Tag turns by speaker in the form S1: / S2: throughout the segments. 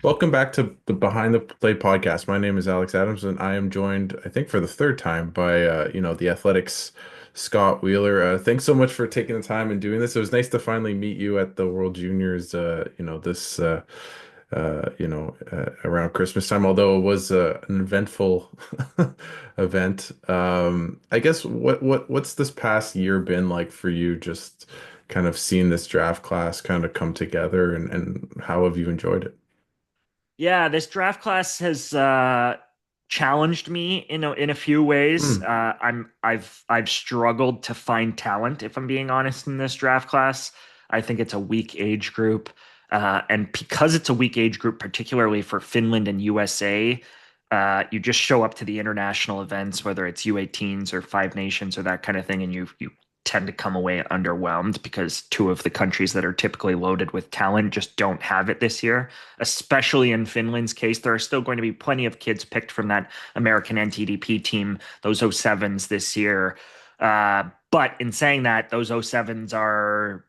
S1: Welcome back to the Behind the Play podcast. My name is Alex Adams, and I am joined, I think, for the third time by, the Athletics Scott Wheeler. Thanks so much for taking the time and doing this. It was nice to finally meet you at the World Juniors, around Christmas time, although it was an eventful event. I guess what's this past year been like for you? Just kind of seeing this draft class kind of come together, and how have you enjoyed it?
S2: Yeah, this draft class has challenged me in a few ways.
S1: Hmm.
S2: I've struggled to find talent, if I'm being honest, in this draft class. I think it's a weak age group, and because it's a weak age group, particularly for Finland and USA, you just show up to the international events, whether it's U18s or Five Nations or that kind of thing, and you tend to come away underwhelmed because two of the countries that are typically loaded with talent just don't have it this year. Especially in Finland's case, there are still going to be plenty of kids picked from that American NTDP team, those 07s this year. But in saying that, those 07s are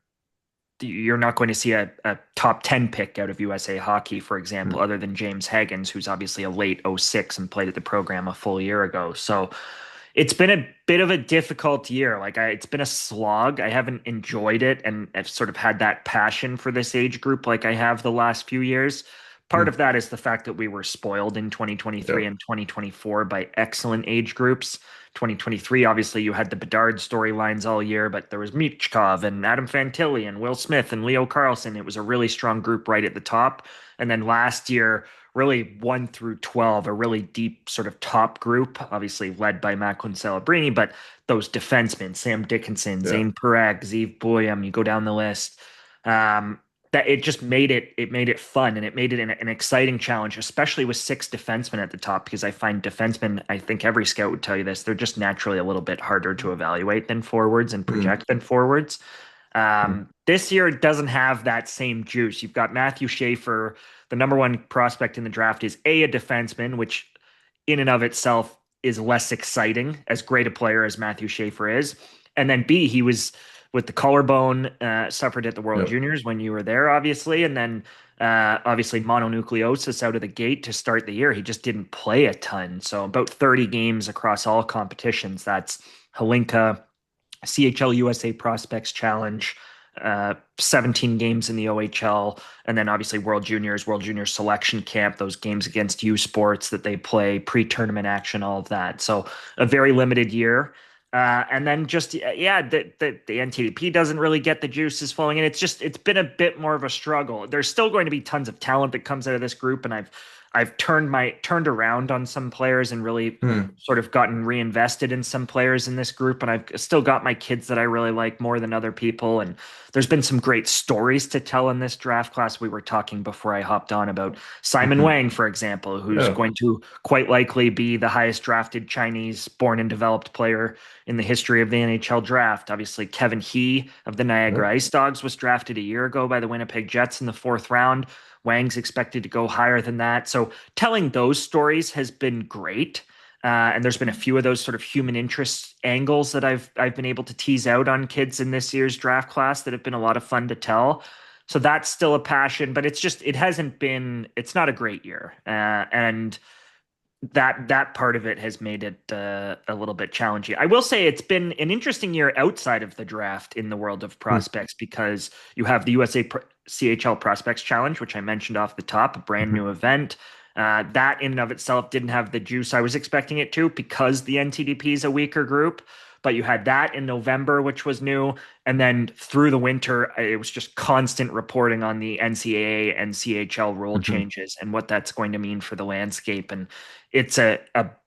S2: you're not going to see a top 10 pick out of USA hockey, for example, other than James Hagens, who's obviously a late '06 and played at the program a full year ago. So it's been a bit of a difficult year. It's been a slog. I haven't enjoyed it, and I've sort of had that passion for this age group like I have the last few years. Part
S1: Hmm.
S2: of that is the fact that we were spoiled in
S1: Yeah.
S2: 2023 and 2024 by excellent age groups. 2023, obviously, you had the Bedard storylines all year, but there was Michkov and Adam Fantilli and Will Smith and Leo Carlson. It was a really strong group right at the top. And then last year, really 1 through 12, a really deep sort of top group, obviously led by Macklin Celebrini, but those defensemen, Sam Dickinson,
S1: Yeah.
S2: Zane Parekh, Zeev Boyum, you go down the list. Um, that it made it fun, and it made it an exciting challenge, especially with six defensemen at the top, because I find defensemen, I think every scout would tell you this, they're just naturally a little bit harder to evaluate than forwards and
S1: Hmm.
S2: project than forwards.
S1: Hmm.
S2: This year it doesn't have that same juice. You've got Matthew Schaefer, the number one prospect in the draft is a defenseman, which in and of itself is less exciting, as great a player as Matthew Schaefer is. And then B, he was with the collarbone, suffered at the World
S1: Yeah.
S2: Juniors when you were there, obviously. And then obviously mononucleosis out of the gate to start the year. He just didn't play a ton. So about 30 games across all competitions. That's Halinka, CHL USA Prospects Challenge, 17 games in the OHL, and then obviously World Juniors Selection Camp, those games against U Sports that they play, pre-tournament action, all of that. So a very limited year. And then just yeah, the NTDP doesn't really get the juices flowing, and it's been a bit more of a struggle. There's still going to be tons of talent that comes out of this group, and I've turned around on some players and really
S1: Hmm.
S2: sort of gotten reinvested in some players in this group, and I've still got my kids that I really like more than other people. And there's been some great stories to tell in this draft class. We were talking before I hopped on about Simon
S1: Hmm.
S2: Wang, for example, who's
S1: Yeah.
S2: going to quite likely be the highest drafted Chinese born and developed player in the history of the NHL draft. Obviously, Kevin He of the
S1: Yeah.
S2: Niagara Ice Dogs was drafted a year ago by the Winnipeg Jets in the fourth round. Wang's expected to go higher than that. So telling those stories has been great. And there's been a few of those sort of human interest angles that I've been able to tease out on kids in this year's draft class that have been a lot of fun to tell. So that's still a passion, but it's not a great year, and that part of it has made it a little bit challenging. I will say it's been an interesting year outside of the draft in the world of
S1: Hmm.
S2: prospects, because you have the CHL Prospects Challenge, which I mentioned off the top, a brand
S1: Hmm.
S2: new event. That in and of itself didn't have the juice I was expecting it to, because the NTDP is a weaker group. But you had that in November, which was new. And then through the winter, it was just constant reporting on the NCAA and CHL rule
S1: Hmm.
S2: changes and what that's going to mean for the landscape. And it's a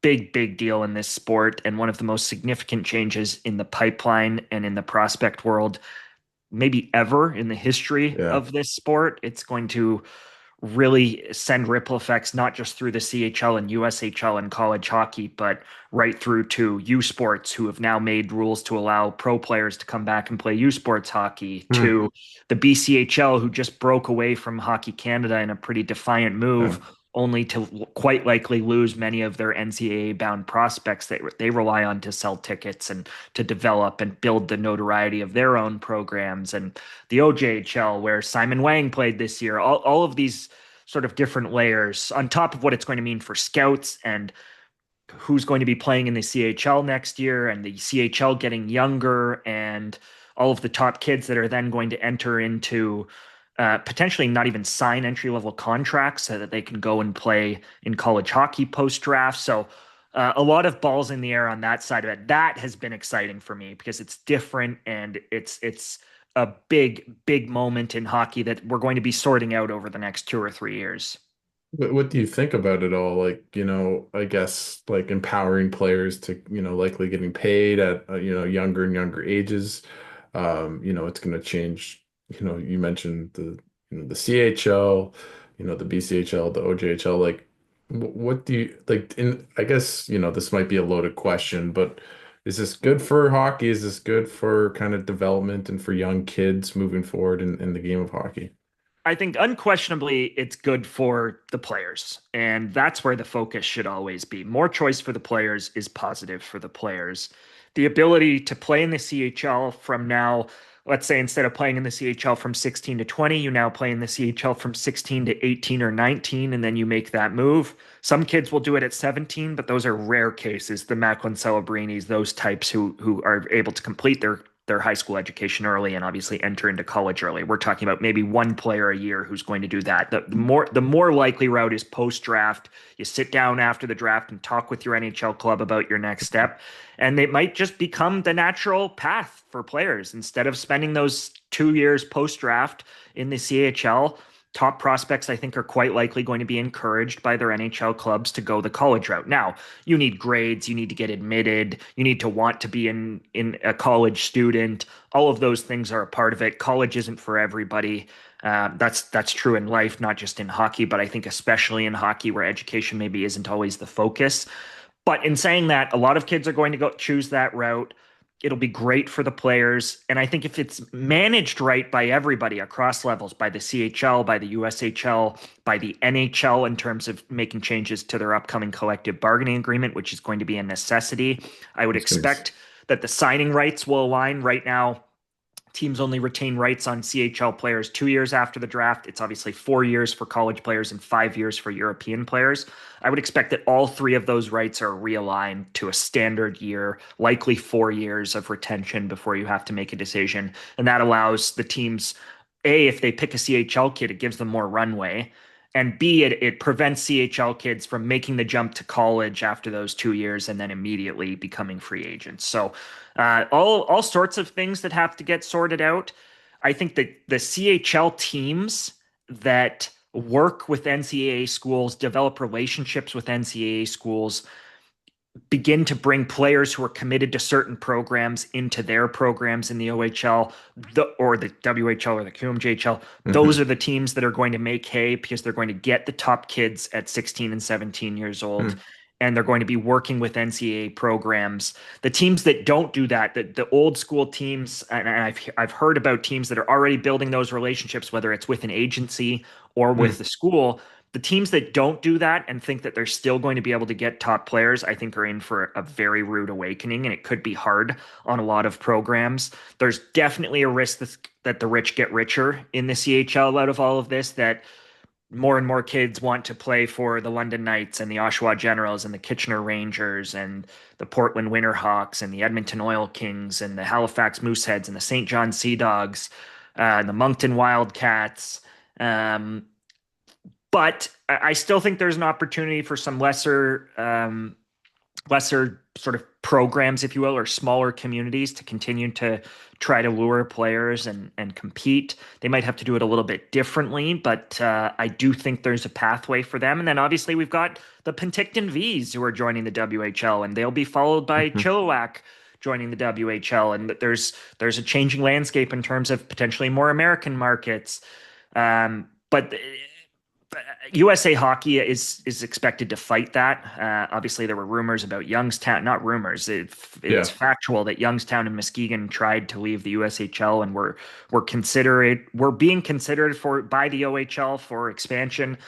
S2: big, big deal in this sport, and one of the most significant changes in the pipeline and in the prospect world, maybe ever in the history
S1: Yeah.
S2: of this sport. It's going to really send ripple effects, not just through the CHL and USHL and college hockey, but right through to U Sports, who have now made rules to allow pro players to come back and play U Sports hockey,
S1: Hmm.
S2: to the BCHL, who just broke away from Hockey Canada in a pretty defiant
S1: Yeah.
S2: move, only to quite likely lose many of their NCAA bound prospects that they rely on to sell tickets and to develop and build the notoriety of their own programs. And the OJHL, where Simon Wang played this year, all of these sort of different layers on top of what it's going to mean for scouts and who's going to be playing in the CHL next year and the CHL getting younger and all of the top kids that are then going to enter into potentially not even sign entry level contracts so that they can go and play in college hockey post draft. So a lot of balls in the air on that side of it. That has been exciting for me because it's different and it's a big moment in hockey that we're going to be sorting out over the next 2 or 3 years.
S1: What do you think about it all? Like, I guess like empowering players to, likely getting paid at, younger and younger ages. It's going to change, you mentioned the CHL, the BCHL, the OJHL. Like, what do you like I guess, this might be a loaded question, but is this good for hockey? Is this good for kind of development and for young kids moving forward in the game of hockey?
S2: I think unquestionably it's good for the players, and that's where the focus should always be. More choice for the players is positive for the players. The ability to play in the CHL from now, let's say instead of playing in the CHL from 16 to 20, you now play in the CHL from 16 to 18 or 19, and then you make that move. Some kids will do it at 17, but those are rare cases. The Macklin Celebrinis, those types who are able to complete their high school education early and obviously enter into college early. We're talking about maybe one player a year who's going to do that. The more likely route is post draft. You sit down after the draft and talk with your NHL club about your next step, and it might just become the natural path for players instead of spending those 2 years post draft in the CHL. Top prospects, I think, are quite likely going to be encouraged by their NHL clubs to go the college route. Now, you need grades, you need to get admitted, you need to want to be in a college student. All of those things are a part of it. College isn't for everybody. That's true in life, not just in hockey, but I think especially in hockey where education maybe isn't always the focus. But in saying that, a lot of kids are going to go choose that route. It'll be great for the players. And I think if it's managed right by everybody across levels, by the CHL, by the USHL, by the NHL, in terms of making changes to their upcoming collective bargaining agreement, which is going to be a necessity, I would
S1: It's gonna be
S2: expect that the signing rights will align. Right now, teams only retain rights on CHL players 2 years after the draft. It's obviously 4 years for college players and 5 years for European players. I would expect that all three of those rights are realigned to a standard year, likely 4 years of retention before you have to make a decision. And that allows the teams, A, if they pick a CHL kid, it gives them more runway. And B, it prevents CHL kids from making the jump to college after those 2 years and then immediately becoming free agents. So all sorts of things that have to get sorted out. I think that the CHL teams that work with NCAA schools, develop relationships with NCAA schools, begin to bring players who are committed to certain programs into their programs in the OHL or the WHL or the QMJHL. Those
S1: Mhm.
S2: are the teams that are going to make hay because they're going to get the top kids at 16 and 17 years old.
S1: Mhm.
S2: And they're going to be working with NCAA programs. The teams that don't do that, the old school teams, and I've heard about teams that are already building those relationships, whether it's with an agency or with
S1: Mhm.
S2: the school. The teams that don't do that and think that they're still going to be able to get top players, I think are in for a very rude awakening, and it could be hard on a lot of programs. There's definitely a risk that the rich get richer in the CHL out of all of this, that more and more kids want to play for the London Knights and the Oshawa Generals and the Kitchener Rangers and the Portland Winterhawks and the Edmonton Oil Kings and the Halifax Mooseheads and the St. John Sea Dogs and the Moncton Wildcats. But I still think there's an opportunity for some lesser sort of programs, if you will, or smaller communities to continue to try to lure players and compete. They might have to do it a little bit differently, but I do think there's a pathway for them. And then obviously we've got the Penticton Vs who are joining the WHL, and they'll be followed by
S1: Mhm.
S2: Chilliwack joining the WHL. And there's a changing landscape in terms of potentially more American markets. But USA Hockey is expected to fight that. Obviously, there were rumors about Youngstown, not rumors. It's
S1: Yeah.
S2: factual that Youngstown and Muskegon tried to leave the USHL and were being considered for by the OHL for expansion.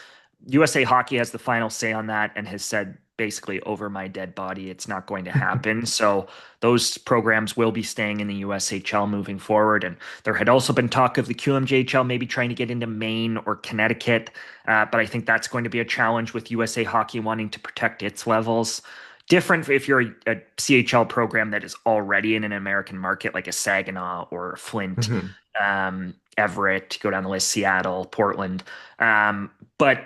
S2: USA Hockey has the final say on that and has said basically over my dead body. It's not going to happen. So those programs will be staying in the USHL moving forward. And there had also been talk of the QMJHL maybe trying to get into Maine or Connecticut. But I think that's going to be a challenge with USA Hockey wanting to protect its levels. Different if you're a CHL program that is already in an American market, like a Saginaw or Flint,
S1: Mhm.
S2: Everett, go down the list, Seattle, Portland. But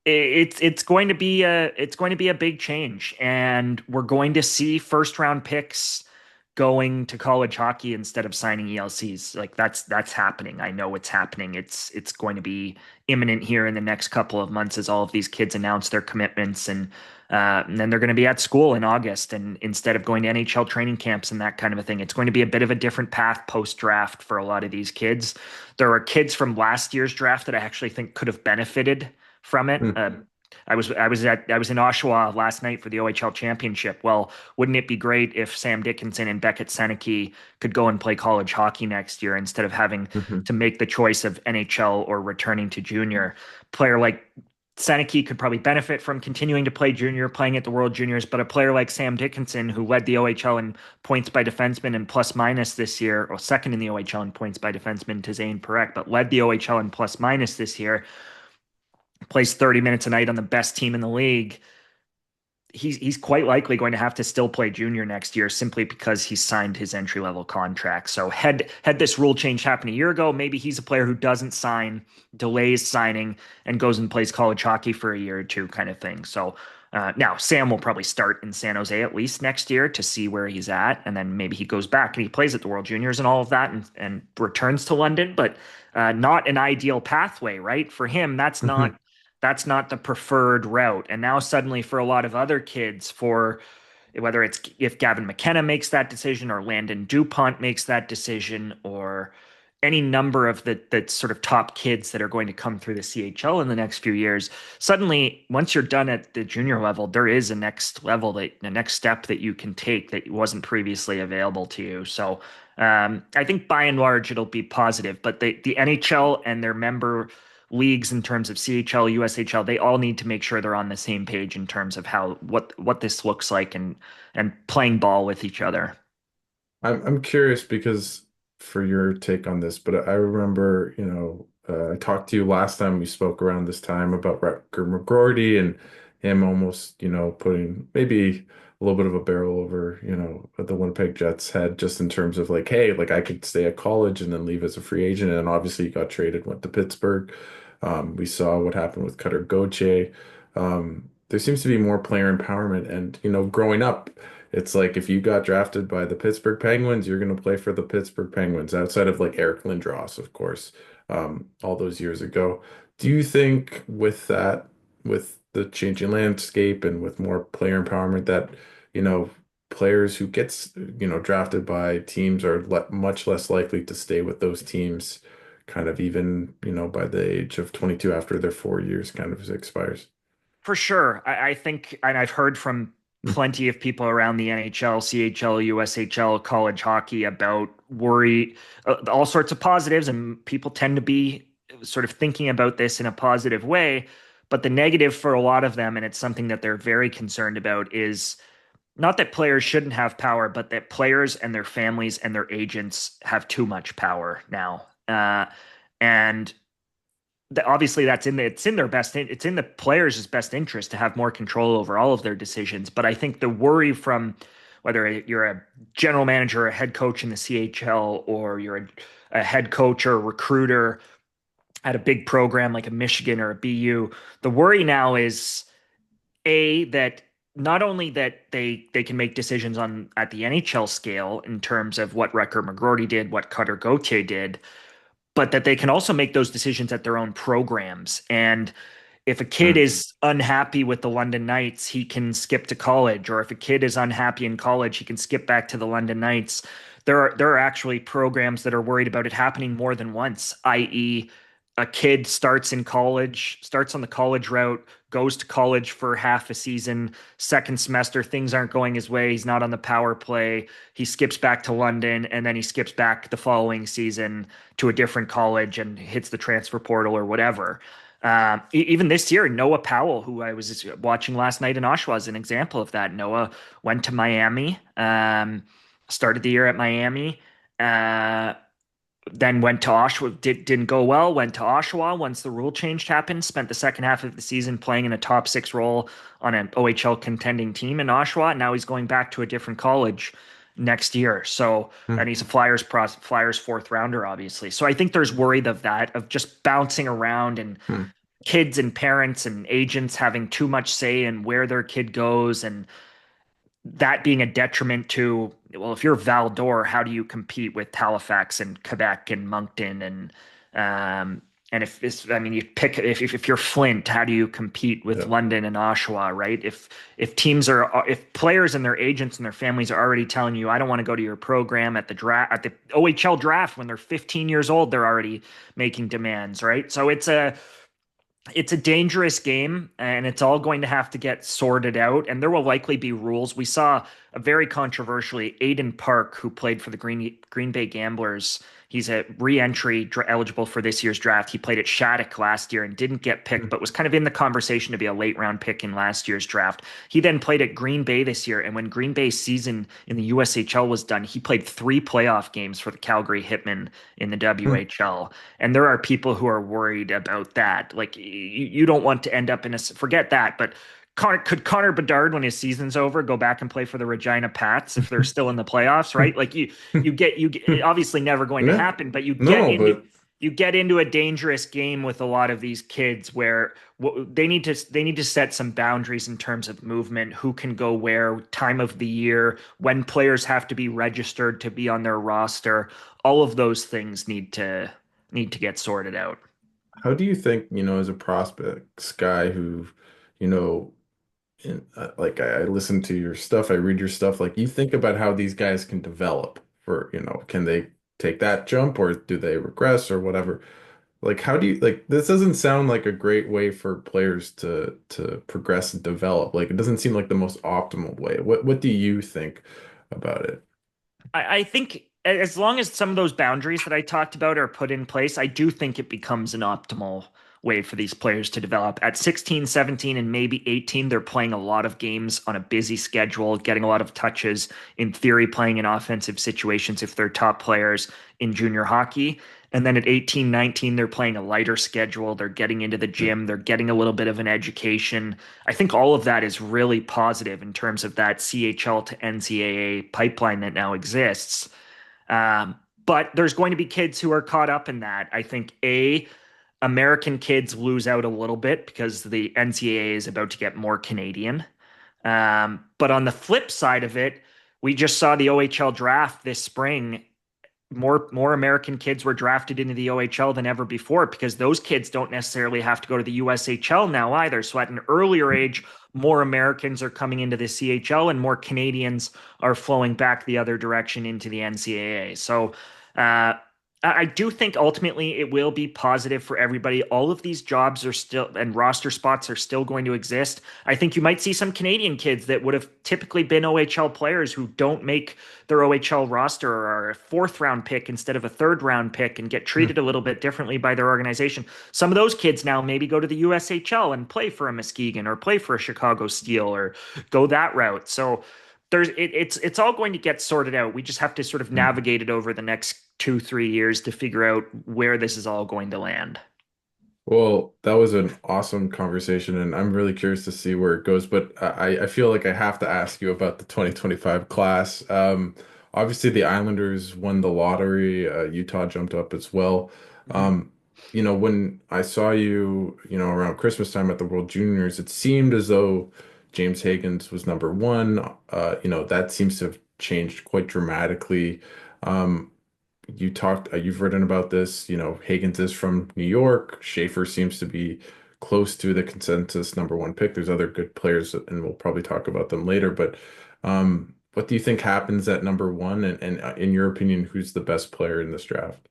S2: it's going to be a big change, and we're going to see first round picks going to college hockey instead of signing ELCs. Like that's happening. I know it's happening. It's going to be imminent here in the next couple of months as all of these kids announce their commitments, and then they're going to be at school in August, and instead of going to NHL training camps and that kind of a thing, it's going to be a bit of a different path post draft for a lot of these kids. There are kids from last year's draft that I actually think could have benefited from it. I was in Oshawa last night for the OHL championship. Well, wouldn't it be great if Sam Dickinson and Beckett Seneke could go and play college hockey next year instead of having
S1: Mhm.
S2: to make the choice of NHL or returning to junior? Player like Seneke could probably benefit from continuing to play junior, playing at the World Juniors, but a player like Sam Dickinson, who led the OHL in points by defenseman and plus minus this year, or second in the OHL in points by defenseman to Zane Parekh, but led the OHL in plus minus this year, plays 30 minutes a night on the best team in the league. He's quite likely going to have to still play junior next year simply because he signed his entry level contract. So had this rule change happened a year ago, maybe he's a player who doesn't sign, delays signing, and goes and plays college hockey for a year or two, kind of thing. So now Sam will probably start in San Jose at least next year to see where he's at, and then maybe he goes back and he plays at the World Juniors and all of that, and returns to London. But not an ideal pathway, right? For him,
S1: Mhm.
S2: that's not the preferred route. And now suddenly for a lot of other kids, for whether it's if Gavin McKenna makes that decision or Landon DuPont makes that decision or any number of the sort of top kids that are going to come through the CHL in the next few years, suddenly once you're done at the junior level, there is a next level, that the next step that you can take that wasn't previously available to you. So I think by and large it'll be positive, but the NHL and their member leagues in terms of CHL, USHL, they all need to make sure they're on the same page in terms of how what this looks like, and playing ball with each other.
S1: I'm curious because for your take on this, but I remember, I talked to you last time we spoke around this time about Rutger McGroarty and him almost, putting maybe a little bit of a barrel over, the Winnipeg Jets head just in terms of like, hey, like I could stay at college and then leave as a free agent. And obviously he got traded, went to Pittsburgh. We saw what happened with Cutter Gauthier. There seems to be more player empowerment and, growing up. It's like if you got drafted by the Pittsburgh Penguins, you're going to play for the Pittsburgh Penguins, outside of like Eric Lindros, of course, all those years ago. Do you think with that, with the changing landscape and with more player empowerment, that, you know, players who gets, drafted by teams are le much less likely to stay with those teams, kind of even, by the age of 22 after their 4 years kind of expires?
S2: For sure. I think, and I've heard from plenty of people around the NHL, CHL, USHL, college hockey about worry, all sorts of positives, and people tend to be sort of thinking about this in a positive way. But the negative for a lot of them, and it's something that they're very concerned about, is not that players shouldn't have power, but that players and their families and their agents have too much power now. And obviously it's in their best, it's in the players' best interest to have more control over all of their decisions. But I think the worry from whether you're a general manager or a head coach in the CHL, or you're a head coach or a recruiter at a big program like a Michigan or a BU, the worry now is that not only that they can make decisions on at the NHL scale in terms of what Rutger McGroarty did, what Cutter Gauthier did, but that they can also make those decisions at their own programs. And if a kid
S1: Mm.
S2: is unhappy with the London Knights, he can skip to college. Or if a kid is unhappy in college, he can skip back to the London Knights. There are actually programs that are worried about it happening more than once, i.e., a kid starts in college, starts on the college route, goes to college for half a season, second semester, things aren't going his way. He's not on the power play. He skips back to London, and then he skips back the following season to a different college and hits the transfer portal or whatever. Even this year, Noah Powell, who I was watching last night in Oshawa, is an example of that. Noah went to Miami, started the year at Miami, uh, then went to Oshawa, didn't go well, went to Oshawa once the rule change happened, spent the second half of the season playing in a top six role on an OHL contending team in Oshawa. Now he's going back to a different college next year. So,
S1: Hmm.
S2: and he's a Flyers fourth rounder, obviously. So I think there's worry of that, of just bouncing around and
S1: Hmm.
S2: kids and parents and agents having too much say in where their kid goes, and that being a detriment to, well, if you're Val d'Or, how do you compete with Halifax and Quebec and Moncton and if it's, I mean, you pick if you're Flint, how do you compete with
S1: Yeah.
S2: London and Oshawa, right? If players and their agents and their families are already telling you, I don't want to go to your program at the draft at the OHL draft when they're 15 years old, they're already making demands, right? So it's a dangerous game, and it's all going to have to get sorted out, and there will likely be rules. We saw a very controversially Aiden Park, who played for the Green Bay Gamblers. He's a re-entry eligible for this year's draft. He played at Shattuck last year and didn't get picked, but was kind of in the conversation to be a late round pick in last year's draft. He then played at Green Bay this year, and when Green Bay's season in the USHL was done, he played 3 playoff games for the Calgary Hitmen in the
S1: Hmm.
S2: WHL. And there are people who are worried about that. Like, you don't want to end up in a, forget that, but could Connor Bedard, when his season's over, go back and play for the Regina Pats if they're still in the playoffs, right? Like you get obviously never going to
S1: Yeah.
S2: happen, but you
S1: No,
S2: get
S1: no,
S2: into
S1: but
S2: you get into a dangerous game with a lot of these kids where they need to set some boundaries in terms of movement, who can go where, time of the year, when players have to be registered to be on their roster. All of those things need to get sorted out.
S1: how do you think, as a prospects guy who, you know, like I listen to your stuff, I read your stuff, like you think about how these guys can develop for, can they take that jump or do they regress or whatever? Like how do you like this doesn't sound like a great way for players to progress and develop. Like it doesn't seem like the most optimal way. What do you think about it?
S2: I think as long as some of those boundaries that I talked about are put in place, I do think it becomes an optimal way for these players to develop. At 16, 17, and maybe 18, they're playing a lot of games on a busy schedule, getting a lot of touches, in theory, playing in offensive situations if they're top players in junior hockey. And then at 18, 19, they're playing a lighter schedule. They're getting into the
S1: Hmm.
S2: gym. They're getting a little bit of an education. I think all of that is really positive in terms of that CHL to NCAA pipeline that now exists. But there's going to be kids who are caught up in that. I think American kids lose out a little bit because the NCAA is about to get more Canadian. But on the flip side of it, we just saw the OHL draft this spring. More American kids were drafted into the OHL than ever before because those kids don't necessarily have to go to the USHL now either. So at an earlier age, more Americans are coming into the CHL and more Canadians are flowing back the other direction into the NCAA. So uh, I do think ultimately it will be positive for everybody. All of these jobs are still and roster spots are still going to exist. I think you might see some Canadian kids that would have typically been OHL players who don't make their OHL roster or are a fourth round pick instead of a third round pick and get
S1: Hmm.
S2: treated a little bit differently by their organization. Some of those kids now maybe go to the USHL and play for a Muskegon or play for a Chicago Steel or go that route. So it's all going to get sorted out. We just have to sort of
S1: Hmm.
S2: navigate it over the next 2-3 years to figure out where this is all going to land.
S1: Well, that was an awesome conversation, and I'm really curious to see where it goes. But I feel like I have to ask you about the 2025 class. Obviously, the Islanders won the lottery. Utah jumped up as well.
S2: Mhm.
S1: Um, when I saw you, around Christmas time at the World Juniors, it seemed as though James Higgins was number one. That seems to have changed quite dramatically. Um, you've written about this, Higgins is from New York. Schaefer seems to be close to the consensus number one pick. There's other good players, and we'll probably talk about them later. But what do you think happens at number one? And in your opinion, who's the best player in this draft?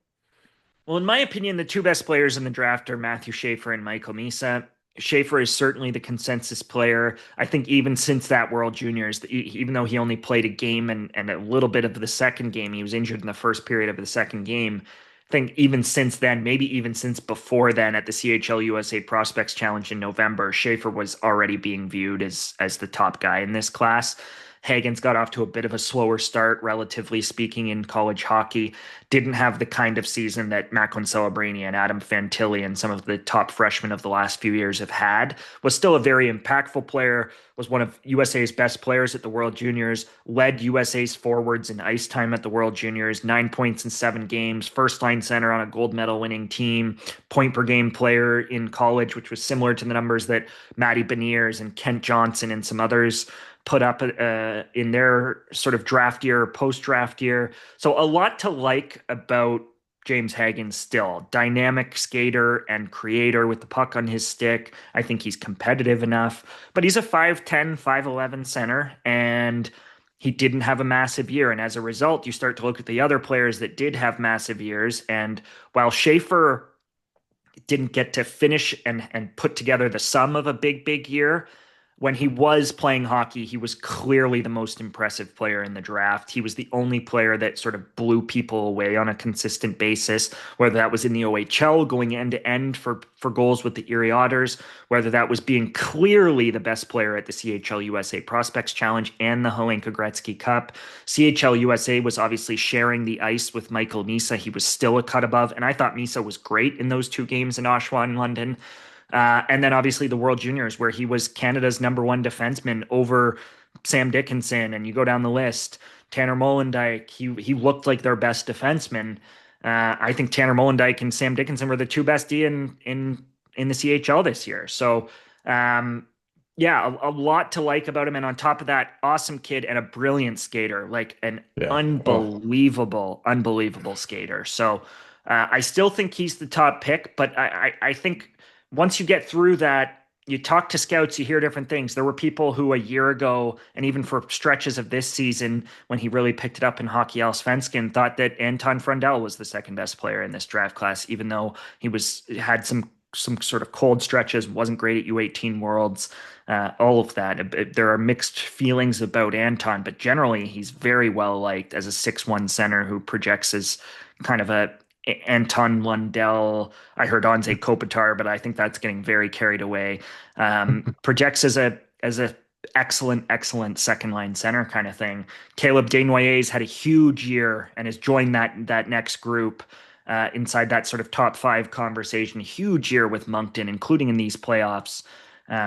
S2: Well, in my opinion, the two best players in the draft are Matthew Schaefer and Michael Misa. Schaefer is certainly the consensus player. I think even since that World Juniors, even though he only played a game and a little bit of the second game, he was injured in the first period of the second game. think even since then, maybe even since before then at the CHL USA Prospects Challenge in November, Schaefer was already being viewed as the top guy in this class. Hagen's got off to a bit of a slower start, relatively speaking, in college hockey. Didn't have the kind of season that Macklin Celebrini and Adam Fantilli and some of the top freshmen of the last few years have had. Was still a very impactful player, was one of USA's best players at the World Juniors, led USA's forwards in ice time at the World Juniors, 9 points in 7 games, first line center on a gold medal winning team, point per game player in college, which was similar to the numbers that Matty Beniers and Kent Johnson and some others put up in their sort of draft year, post draft year. So a lot to like about James Hagen still. Dynamic skater and creator with the puck on his stick. I think he's competitive enough, but he's a 5'10, 5'11 center, and he didn't have a massive year. And as a result, you start to look at the other players that did have massive years. And while Schaefer didn't get to finish and put together the sum of a big year, when he was playing hockey, he was clearly the most impressive player in the draft. He was the only player that sort of blew people away on a consistent basis, whether that was in the OHL going end to end for goals with the Erie Otters, whether that was being clearly the best player at the CHL USA Prospects Challenge and the Helenka Gretzky Cup. CHL USA was obviously sharing the ice with Michael Misa. He was still a cut above, and I thought Misa was great in those 2 games in Oshawa and London. And then obviously the World Juniors, where he was Canada's #1 defenseman over Sam Dickinson, and you go down the list. Tanner Molendyk, he looked like their best defenseman. I think Tanner Molendyk and Sam Dickinson were the two best D in the CHL this year. So yeah, a lot to like about him. And on top of that, awesome kid and a brilliant skater, like an
S1: Yeah. Oh,
S2: unbelievable skater. So I still think he's the top pick, but I think once you get through that, you talk to scouts, you hear different things. There were people who a year ago, and even for stretches of this season, when he really picked it up in Hockey Allsvenskan, thought that Anton Frundell was the second best player in this draft class, even though he had some sort of cold stretches, wasn't great at U18 Worlds, all of that. There are mixed feelings about Anton, but generally he's very well liked as a 6'1 center who projects as kind of a Anton Lundell. I heard Anze Kopitar, but I think that's getting very carried away. Projects as a excellent second line center kind of thing. Caleb Desnoyers had a huge year and has joined that next group inside that sort of top 5 conversation. Huge year with Moncton, including in these playoffs,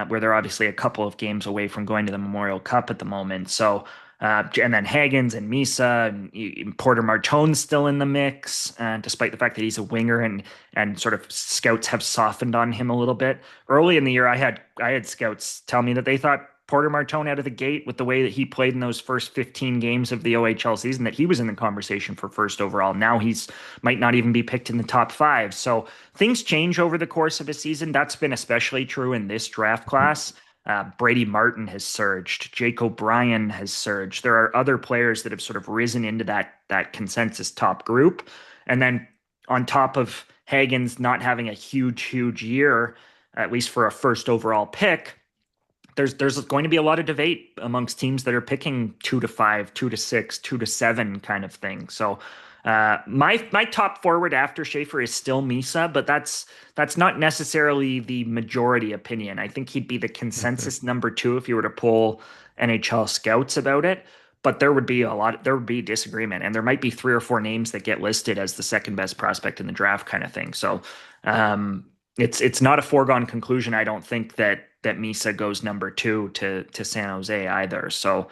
S2: where they're obviously a couple of games away from going to the Memorial Cup at the moment. So and then Hagens and Misa and Porter Martone's still in the mix, despite the fact that he's a winger and sort of scouts have softened on him a little bit. Early in the year, I had scouts tell me that they thought Porter Martone out of the gate with the way that he played in those first 15 games of the OHL season that he was in the conversation for first overall. Now he's might not even be picked in the top 5. So things change over the course of a season. That's been especially true in this draft class. Brady Martin has surged. Jake O'Brien has surged. There are other players that have sort of risen into that consensus top group. And then on top of Hagen's not having a huge year, at least for a first overall pick, there's going to be a lot of debate amongst teams that are picking 2 to 5, 2 to 6, 2 to 7 kind of thing. So my top forward after Schaefer is still Misa, but that's not necessarily the majority opinion. I think he'd be the consensus #2 if you were to poll NHL scouts about it. But there would be disagreement, and there might be 3 or 4 names that get listed as the second best prospect in the draft kind of thing. So it's not a foregone conclusion. I don't think that Misa goes #2 to San Jose either. So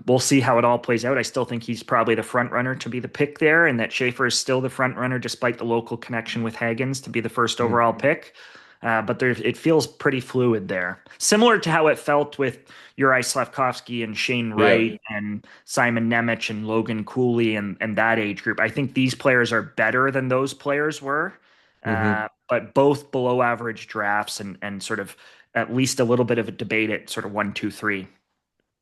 S2: we'll see how it all plays out. I still think he's probably the front runner to be the pick there, and that Schaefer is still the front runner despite the local connection with Hagens to be the first overall pick. But it feels pretty fluid there. Similar to how it felt with Uri Slavkovsky and Shane
S1: yeah.
S2: Wright and Simon Nemec and Logan Cooley and that age group. I think these players are better than those players were,
S1: Hmm.
S2: but both below average drafts and sort of at least a little bit of a debate at sort of 1, 2, 3.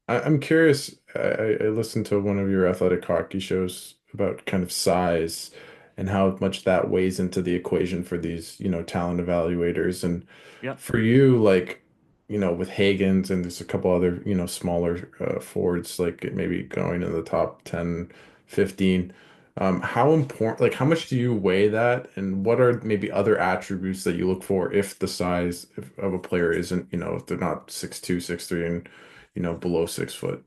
S1: I'm curious. I listened to one of your athletic hockey shows about kind of size and how much that weighs into the equation for these, talent evaluators. And
S2: Yep.
S1: for you, like, with Hagens and there's a couple other, smaller forwards, like maybe going in the top 10, 15. How important, like how much do you weigh that, and what are maybe other attributes that you look for if the size of a player isn't, if they're not 6'2", 6'3", and below 6 foot?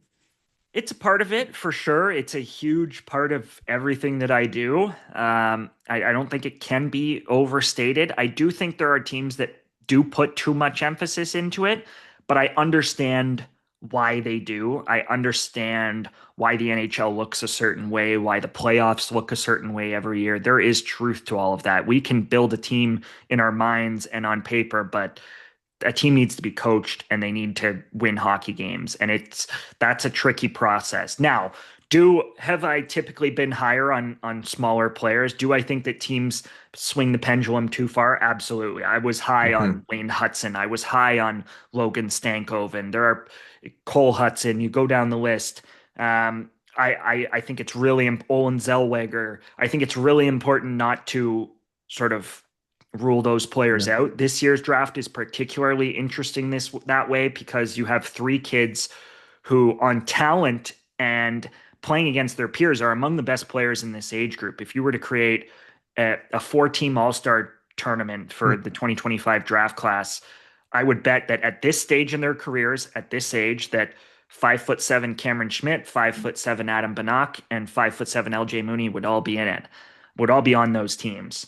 S2: It's a part of it for sure. It's a huge part of everything that I do. I don't think it can be overstated. I do think there are teams that do put too much emphasis into it, but I understand why they do. I understand why the NHL looks a certain way, why the playoffs look a certain way every year. There is truth to all of that. We can build a team in our minds and on paper, but a team needs to be coached and they need to win hockey games, and that's a tricky process. Now, do have I typically been higher on smaller players? Do I think that teams swing the pendulum too far? Absolutely. I was high on
S1: Hmm.
S2: Wayne Hudson. I was high on Logan Stankoven. There are Cole Hudson. You go down the list. I think it's really Olin Zellweger. I think it's really important not to sort of rule those players
S1: Yeah.
S2: out. This year's draft is particularly interesting this that way because you have three kids who on talent and playing against their peers are among the best players in this age group. If you were to create a four-team all-star tournament for
S1: Hmm.
S2: the 2025 draft class, I would bet that at this stage in their careers, at this age, that 5'7" Cameron Schmidt, 5'7" Adam Banach, and 5'7" LJ Mooney would all be in it, would all be on those teams.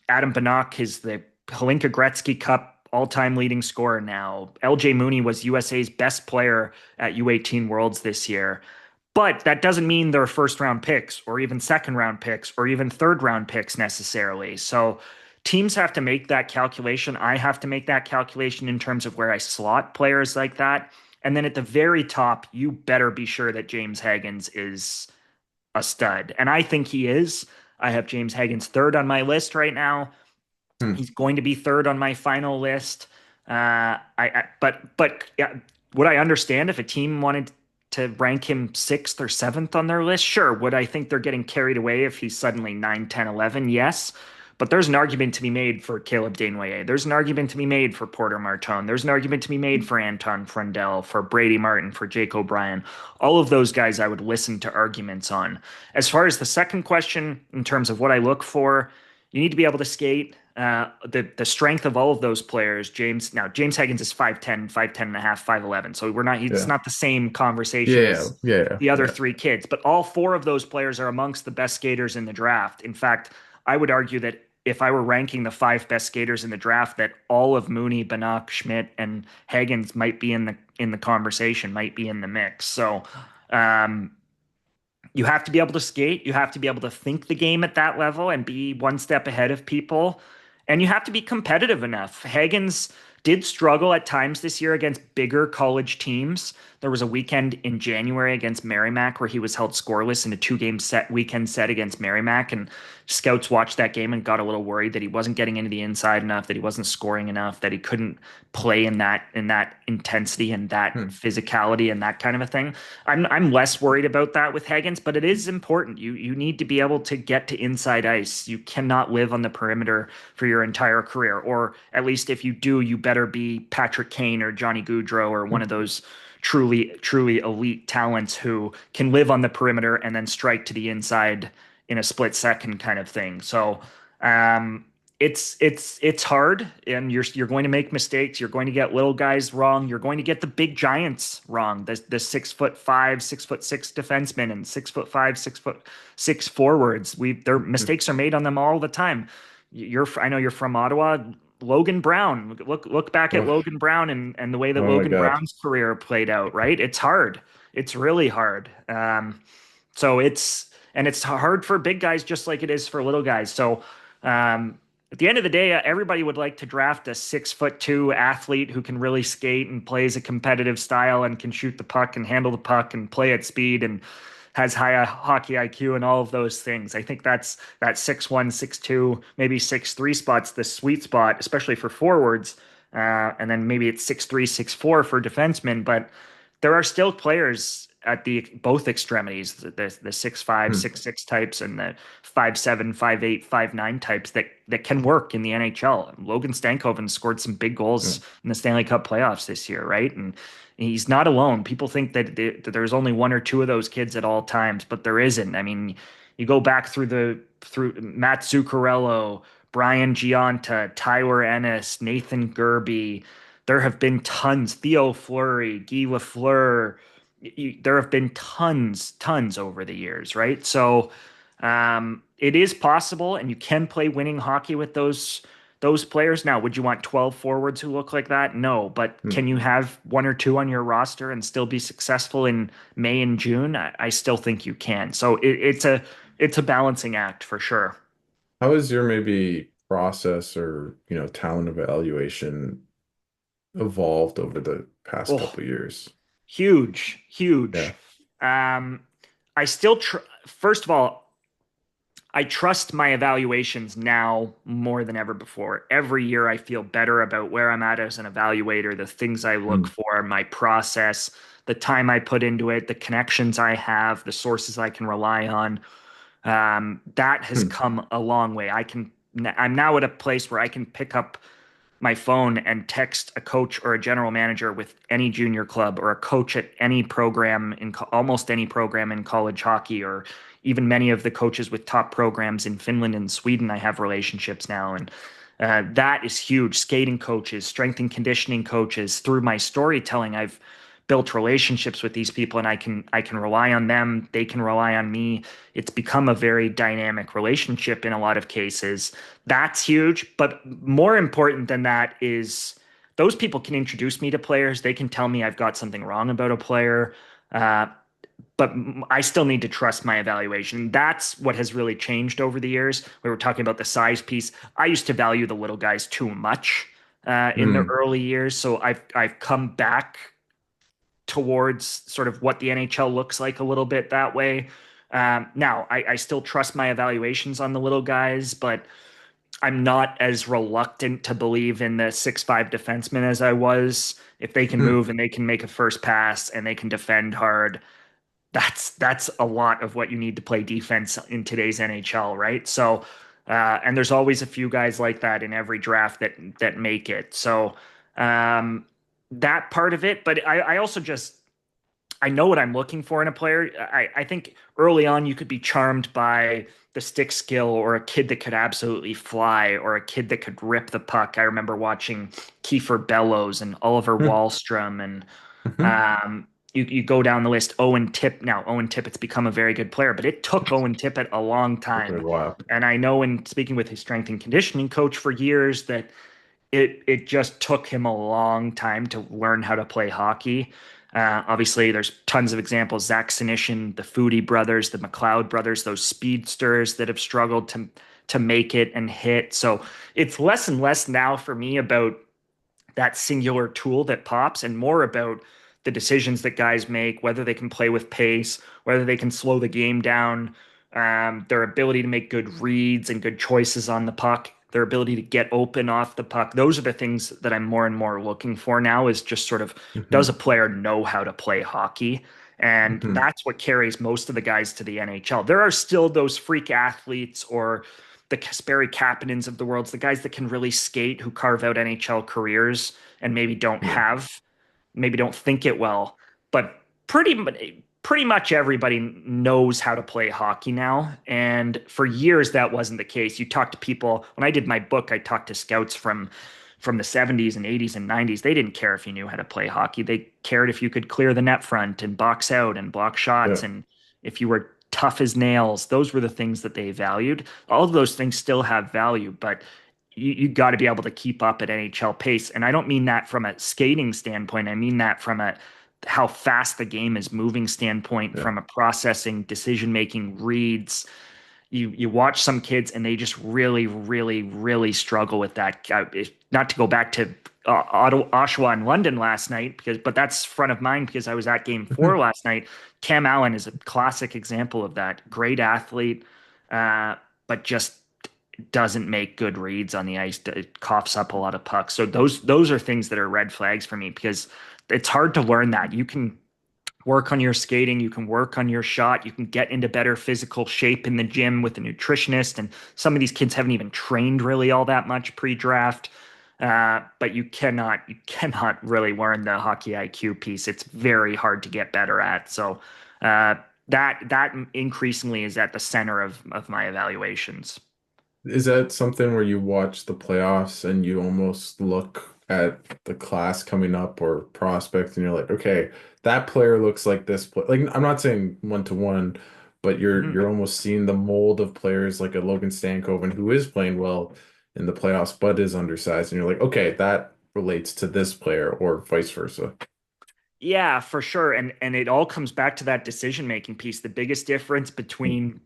S2: Adam Banach is the Hlinka Gretzky Cup all-time leading scorer now. LJ Mooney was USA's best player at U18 Worlds this year. But that doesn't mean they're first round picks or even second round picks or even third round picks necessarily. So teams have to make that calculation. I have to make that calculation in terms of where I slot players like that. And then at the very top, you better be sure that James Higgins is a stud. And I think he is. I have James Higgins third on my list right now.
S1: Hmm.
S2: He's going to be third on my final list. But yeah, would I understand if a team wanted to rank him sixth or seventh on their list? Sure. Would I think they're getting carried away if he's suddenly 9, 10, 11? Yes. But there's an argument to be made for Caleb Desnoyers. There's an argument to be made for Porter Martone. There's an argument to be made for Anton Frundell, for Brady Martin, for Jake O'Brien. All of those guys I would listen to arguments on. As far as the second question, in terms of what I look for, you need to be able to skate. The strength of all of those players, James Higgins is 5'10", 5'10 and a half, 5'11. So it's
S1: Yeah.
S2: not the same conversation
S1: Yeah.
S2: as
S1: Yeah.
S2: the other
S1: Yeah.
S2: three kids, but all four of those players are amongst the best skaters in the draft. In fact, I would argue that if I were ranking the five best skaters in the draft, that all of Mooney, Banach, Schmidt, and Higgins might be in the conversation, might be in the mix. So um, you have to be able to skate. You have to be able to think the game at that level and be one step ahead of people. And you have to be competitive enough. Higgins did struggle at times this year against bigger college teams. There was a weekend in January against Merrimack where he was held scoreless in a two-game weekend set against Merrimack, and scouts watched that game and got a little worried that he wasn't getting into the inside enough, that he wasn't scoring enough, that he couldn't play in that intensity and that
S1: Hmm.
S2: physicality and that kind of a thing. I'm less worried about that with Higgins, but it is important. You need to be able to get to inside ice. You cannot live on the perimeter for your entire career, or at least if you do, you better be Patrick Kane or Johnny Gaudreau or one of those truly elite talents who can live on the perimeter and then strike to the inside in a split second kind of thing. So um, it's hard, and you're going to make mistakes. You're going to get little guys wrong. You're going to get the big giants wrong. The 6'5", 6'6" defensemen and 6'5", 6'6" forwards. Their
S1: Hmm.
S2: mistakes are made on them all the time. I know you're from Ottawa. Logan Brown. Look back at
S1: Oh,
S2: Logan Brown and the way that
S1: oh my
S2: Logan
S1: God.
S2: Brown's career played out. Right? It's hard. It's really hard. So it's hard for big guys just like it is for little guys. So at the end of the day, everybody would like to draft a 6'2" athlete who can really skate and plays a competitive style and can shoot the puck and handle the puck and play at speed and has high hockey IQ and all of those things. I think that's that 6'1", 6'2", maybe 6'3" spot's the sweet spot, especially for forwards. And then maybe it's 6'3", 6'4" for defensemen. But there are still players at the both extremities, the 6'5",
S1: Hmm.
S2: 6'6" types and the 5'7", 5'8", 5'9" types that can work in the NHL. Logan Stankoven scored some big
S1: Yeah.
S2: goals in the Stanley Cup playoffs this year, right? And he's not alone. People think that there's only one or two of those kids at all times, but there isn't. I mean, You go back through Matt Zuccarello, Brian Giunta, Tyler Ennis, Nathan Gerby. There have been tons. Theo Fleury, Guy Lafleur. There have been tons over the years, right? So it is possible, and you can play winning hockey with those players. Now, would you want 12 forwards who look like that? No, but
S1: Hmm.
S2: can you have one or two on your roster and still be successful in May and June? I still think you can. So it's a balancing act for sure.
S1: How has your maybe process or, talent evaluation evolved over the past
S2: Oh,
S1: couple of years?
S2: huge,
S1: Yeah.
S2: huge. Um, I still tr First of all, I trust my evaluations now more than ever before. Every year, I feel better about where I'm at as an evaluator, the things I look
S1: Hmm.
S2: for, my process, the time I put into it, the connections I have, the sources I can rely on. That has
S1: Hmm.
S2: come a long way. I'm now at a place where I can pick up my phone and text a coach or a general manager with any junior club or a coach at any program almost any program in college hockey, or even many of the coaches with top programs in Finland and Sweden. I have relationships now, and that is huge. Skating coaches, strength and conditioning coaches. Through my storytelling, I've built relationships with these people, and I can rely on them. They can rely on me. It's become a very dynamic relationship in a lot of cases. That's huge. But more important than that is those people can introduce me to players. They can tell me I've got something wrong about a player. Uh, but I still need to trust my evaluation. That's what has really changed over the years. We were talking about the size piece. I used to value the little guys too much in the
S1: Hmm.
S2: early years. So I've come back towards sort of what the NHL looks like a little bit that way. Now, I still trust my evaluations on the little guys, but I'm not as reluctant to believe in the 6'5" defenseman as I was. If they can
S1: Hmm.
S2: move and they can make a first pass and they can defend hard, that's a lot of what you need to play defense in today's NHL, right? So, and there's always a few guys like that in every draft that make it. So, um, that part of it, but I also just I know what I'm looking for in a player. I think early on you could be charmed by the stick skill, or a kid that could absolutely fly, or a kid that could rip the puck. I remember watching Kiefer Bellows and Oliver
S1: Hmm.
S2: Wahlstrom, and
S1: Hmm.
S2: you go down the list. Owen Tipp. Now Owen Tippett's become a very good player, but it took Owen Tippett a long
S1: Took a
S2: time.
S1: while.
S2: And I know in speaking with his strength and conditioning coach for years that it just took him a long time to learn how to play hockey. Obviously, there's tons of examples: Zach Senyshyn, the Foodie brothers, the McLeod brothers, those speedsters that have struggled to make it and hit. So it's less and less now for me about that singular tool that pops, and more about the decisions that guys make, whether they can play with pace, whether they can slow the game down, their ability to make good reads and good choices on the puck, their ability to get open off the puck. Those are the things that I'm more and more looking for now, is just sort of,
S1: Hmm.
S2: does a player know how to play hockey? And
S1: Hmm.
S2: that's what carries most of the guys to the NHL. There are still those freak athletes, or the Kasperi Kapanens of the world, the guys that can really skate, who carve out NHL careers and
S1: Yeah.
S2: maybe don't think it well, but pretty much everybody knows how to play hockey now. And for years that wasn't the case. You talk to people, when I did my book, I talked to scouts from the 70s and 80s and 90s. They didn't care if you knew how to play hockey. They cared if you could clear the net front and box out and block shots,
S1: Yeah.
S2: and if you were tough as nails. Those were the things that they valued. All of those things still have value, but you got to be able to keep up at NHL pace. And I don't mean that from a skating standpoint. I mean that from a how fast the game is moving standpoint,
S1: Yeah.
S2: from a processing, decision making, reads. You watch some kids and they just really struggle with that. Not to go back to Oshawa and London last night, but that's front of mind because I was at Game Four
S1: Hmm.
S2: last night. Cam Allen is a classic example of that. Great athlete, but just doesn't make good reads on the ice. It coughs up a lot of pucks. So those are things that are red flags for me, because it's hard to learn that. You can work on your skating, you can work on your shot, you can get into better physical shape in the gym with a nutritionist. And some of these kids haven't even trained really all that much pre-draft. But you cannot really learn the hockey IQ piece. It's very hard to get better at. So that increasingly is at the center of my evaluations.
S1: Is that something where you watch the playoffs and you almost look at the class coming up or prospects and you're like, okay, that player looks like this play. Like I'm not saying one to one, but
S2: Mhm.
S1: you're almost seeing the mold of players like a Logan Stankoven who is playing well in the playoffs but is undersized, and you're like, okay, that relates to this player or vice versa.
S2: Yeah, for sure. And it all comes back to that decision making piece. The biggest difference between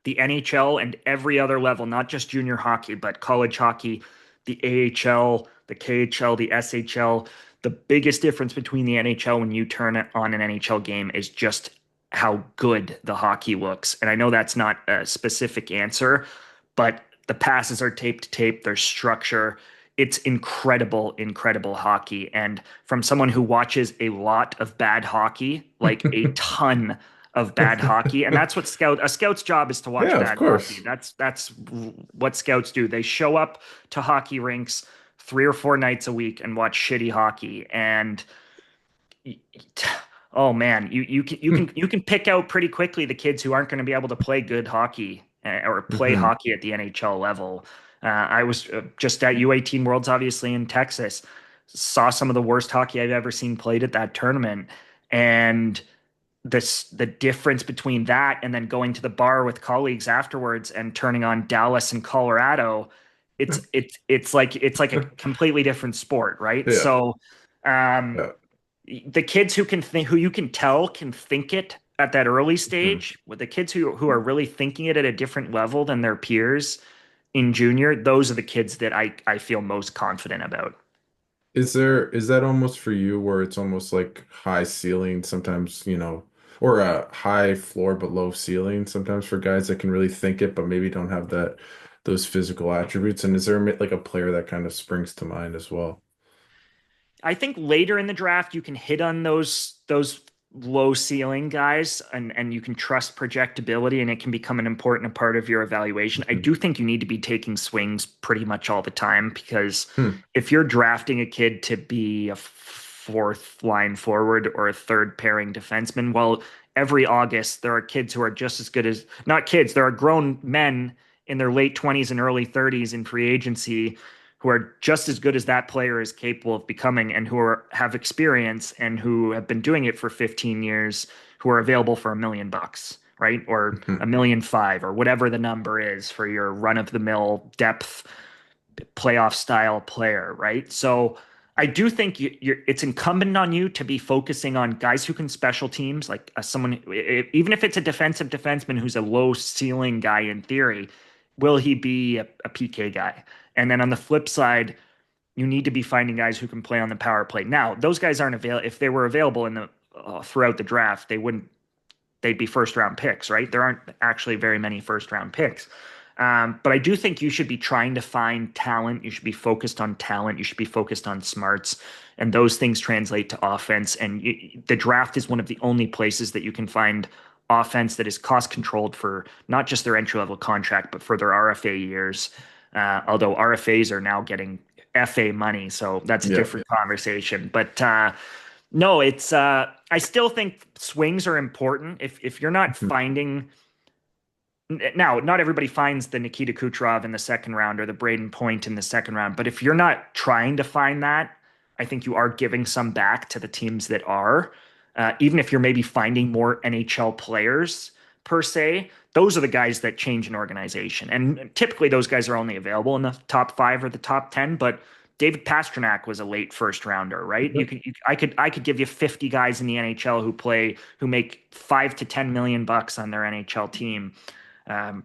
S2: the NHL and every other level, not just junior hockey, but college hockey, the AHL, the KHL, the SHL. The biggest difference between the NHL when you turn it on an NHL game is just how good the hockey looks. And I know that's not a specific answer, but the passes are tape to tape, there's structure. It's incredible, incredible hockey. And from someone who watches a lot of bad hockey, like a ton of bad hockey, and that's what a scout's job is to watch
S1: Yeah, of
S2: bad hockey.
S1: course.
S2: That's what scouts do. They show up to hockey rinks 3 or 4 nights a week and watch shitty hockey. And oh man, you can pick out pretty quickly the kids who aren't going to be able to play good hockey or play
S1: Hmm.
S2: hockey at the NHL level. I was just at U18 Worlds, obviously in Texas, saw some of the worst hockey I've ever seen played at that tournament, and the difference between that and then going to the bar with colleagues afterwards and turning on Dallas and Colorado, it's like a completely different sport, right?
S1: Yeah.
S2: So um,
S1: Yeah.
S2: the kids who can think, who you can tell can think it at that early
S1: Mhm.
S2: stage, with the kids who are really thinking it at a different level than their peers in junior, those are the kids that I feel most confident about.
S1: Is that almost for you where it's almost like high ceiling sometimes, or a high floor but low ceiling sometimes for guys that can really think it but maybe don't have those physical attributes? And is there like a player that kind of springs to mind as well?
S2: I think later in the draft you can hit on those low ceiling guys, and you can trust projectability, and it can become an important part of your evaluation. I
S1: Mhm.
S2: do think you need to be taking swings pretty much all the time, because
S1: Hmm.
S2: if you're drafting a kid to be a fourth line forward or a third pairing defenseman, well, every August there are kids who are just as good as, not kids, there are grown men in their late 20s and early 30s in free agency who are just as good as that player is capable of becoming, and who have experience and who have been doing it for 15 years, who are available for $1 million, right? Or
S1: Mhm.
S2: 1,000,005, or whatever the number is for your run of the mill depth playoff style player, right? So I do think it's incumbent on you to be focusing on guys who can special teams, like someone, even if it's a defensive defenseman who's a low ceiling guy in theory, will he be a PK guy? And then on the flip side, you need to be finding guys who can play on the power play. Now, those guys aren't available. If they were available in the throughout the draft, they'd be first round picks, right? There aren't actually very many first round picks. But I do think you should be trying to find talent. You should be focused on talent. You should be focused on smarts. And those things translate to offense. And the draft is one of the only places that you can find offense that is cost controlled for not just their entry level contract, but for their RFA years. Although RFAs are now getting FA money. So that's a
S1: Yeah.
S2: different conversation. But no, it's I still think swings are important. If you're not
S1: Mhm.
S2: finding, now, not everybody finds the Nikita Kucherov in the second round or the Braden Point in the second round, but if you're not trying to find that, I think you are giving some back to the teams that are. Even if you're maybe finding more NHL players per se, those are the guys that change an organization. And typically those guys are only available in the top five or the top 10, but David Pastrnak was a late first rounder, right? I could give you 50 guys in the NHL who make 5 to 10 million bucks on their NHL team. um,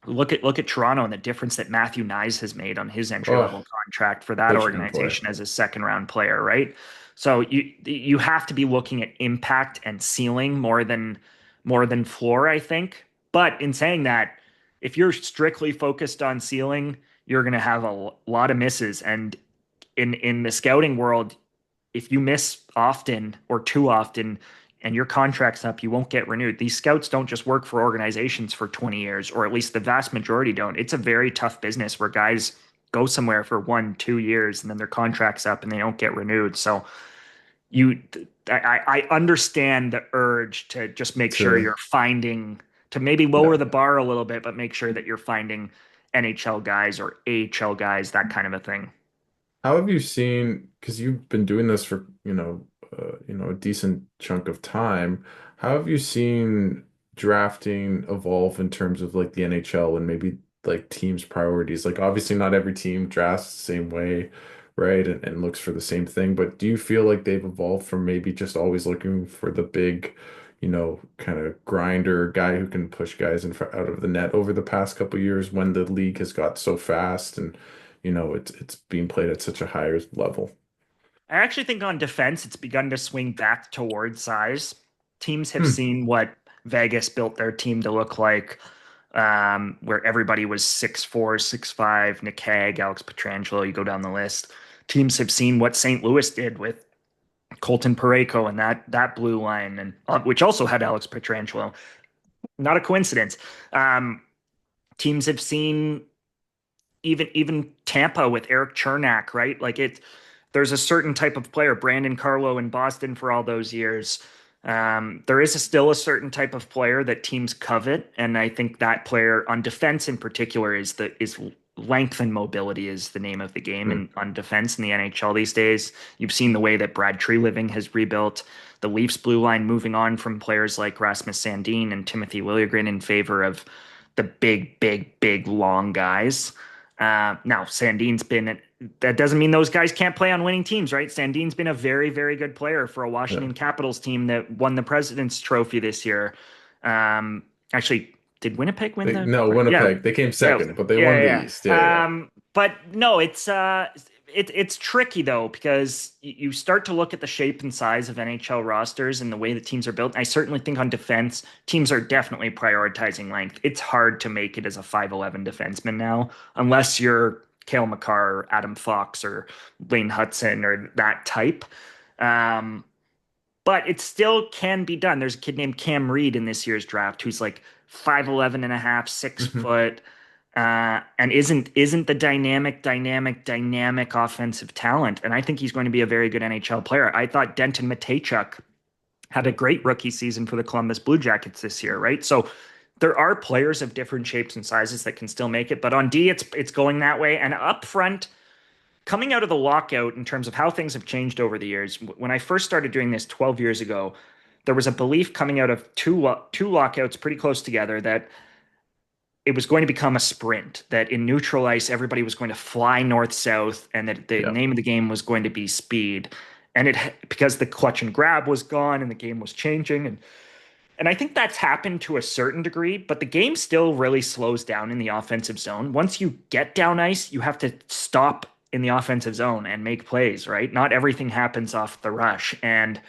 S2: look at Toronto and the difference that Matthew Nyes has made on his entry
S1: Oh,
S2: level contract for that
S1: such a young player.
S2: organization as a second round player, right? So you have to be looking at impact and ceiling more than floor, I think. But in saying that, if you're strictly focused on ceiling, you're going to have a lot of misses. And in the scouting world, if you miss often or too often and your contract's up, you won't get renewed. These scouts don't just work for organizations for 20 years, or at least the vast majority don't. It's a very tough business where guys go somewhere for 1, 2 years and then their contract's up and they don't get renewed. So you I understand the urge to just make sure
S1: to
S2: you're finding to maybe lower
S1: yeah.
S2: the bar a little bit, but make sure that you're finding NHL guys or AHL guys, that kind of a thing.
S1: How have you seen, because you've been doing this for, a decent chunk of time, how have you seen drafting evolve in terms of like the NHL and maybe like teams' priorities? Like obviously not every team drafts the same way, right? And looks for the same thing, but do you feel like they've evolved from maybe just always looking for the big, kind of grinder guy who can push guys out of the net over the past couple years when the league has got so fast and it's being played at such a higher level.
S2: I actually think on defense, it's begun to swing back towards size. Teams have
S1: Hmm.
S2: seen what Vegas built their team to look like, where everybody was 6'4", 6'5", Nick Hague, Alex Pietrangelo, you go down the list. Teams have seen what St. Louis did with Colton Parayko and that blue line, and which also had Alex Pietrangelo. Not a coincidence. Um, Teams have seen even Tampa with Eric Chernak, right? Like it, there's a certain type of player, Brandon Carlo in Boston for all those years. There is still a certain type of player that teams covet, and I think that player on defense in particular is length and mobility is the name of the game.
S1: Hmm.
S2: And on defense in the NHL these days, you've seen the way that Brad Treliving has rebuilt the Leafs blue line, moving on from players like Rasmus Sandin and Timothy Liljegren in favor of the big, long guys. Now, Sandin's been, that doesn't mean those guys can't play on winning teams, right? Sandin's been a very, very good player for a
S1: Yeah.
S2: Washington Capitals team that won the President's Trophy this year. Actually, did Winnipeg win the?
S1: No,
S2: Yeah,
S1: Winnipeg, they came
S2: yeah,
S1: second, but they won the
S2: yeah,
S1: East. Yeah, yeah.
S2: yeah. But no, it's tricky though because you start to look at the shape and size of NHL rosters and the way that teams are built. I certainly think on defense, teams are definitely prioritizing length. It's hard to make it as a 5'11" defenseman now, unless you're Cale Makar or Adam Fox or Lane Hudson or that type. Um, but it still can be done. There's a kid named Cam Reed in this year's draft who's like 5'11" and a half, 6
S1: Hmm.
S2: foot, and isn't the dynamic offensive talent. And I think he's going to be a very good NHL player. I thought Denton Mateychuk had a great rookie season for the Columbus Blue Jackets this year, right? So there are players of different shapes and sizes that can still make it, but on D, it's going that way. And up front, coming out of the lockout in terms of how things have changed over the years, when I first started doing this 12 years ago, there was a belief coming out of two lockouts pretty close together that it was going to become a sprint, that in neutral ice, everybody was going to fly north south, and that the
S1: Yeah.
S2: name of the game was going to be speed. And it because the clutch and grab was gone and the game was changing. And I think that's happened to a certain degree, but the game still really slows down in the offensive zone. Once you get down ice, you have to stop in the offensive zone and make plays, right? Not everything happens off the rush. And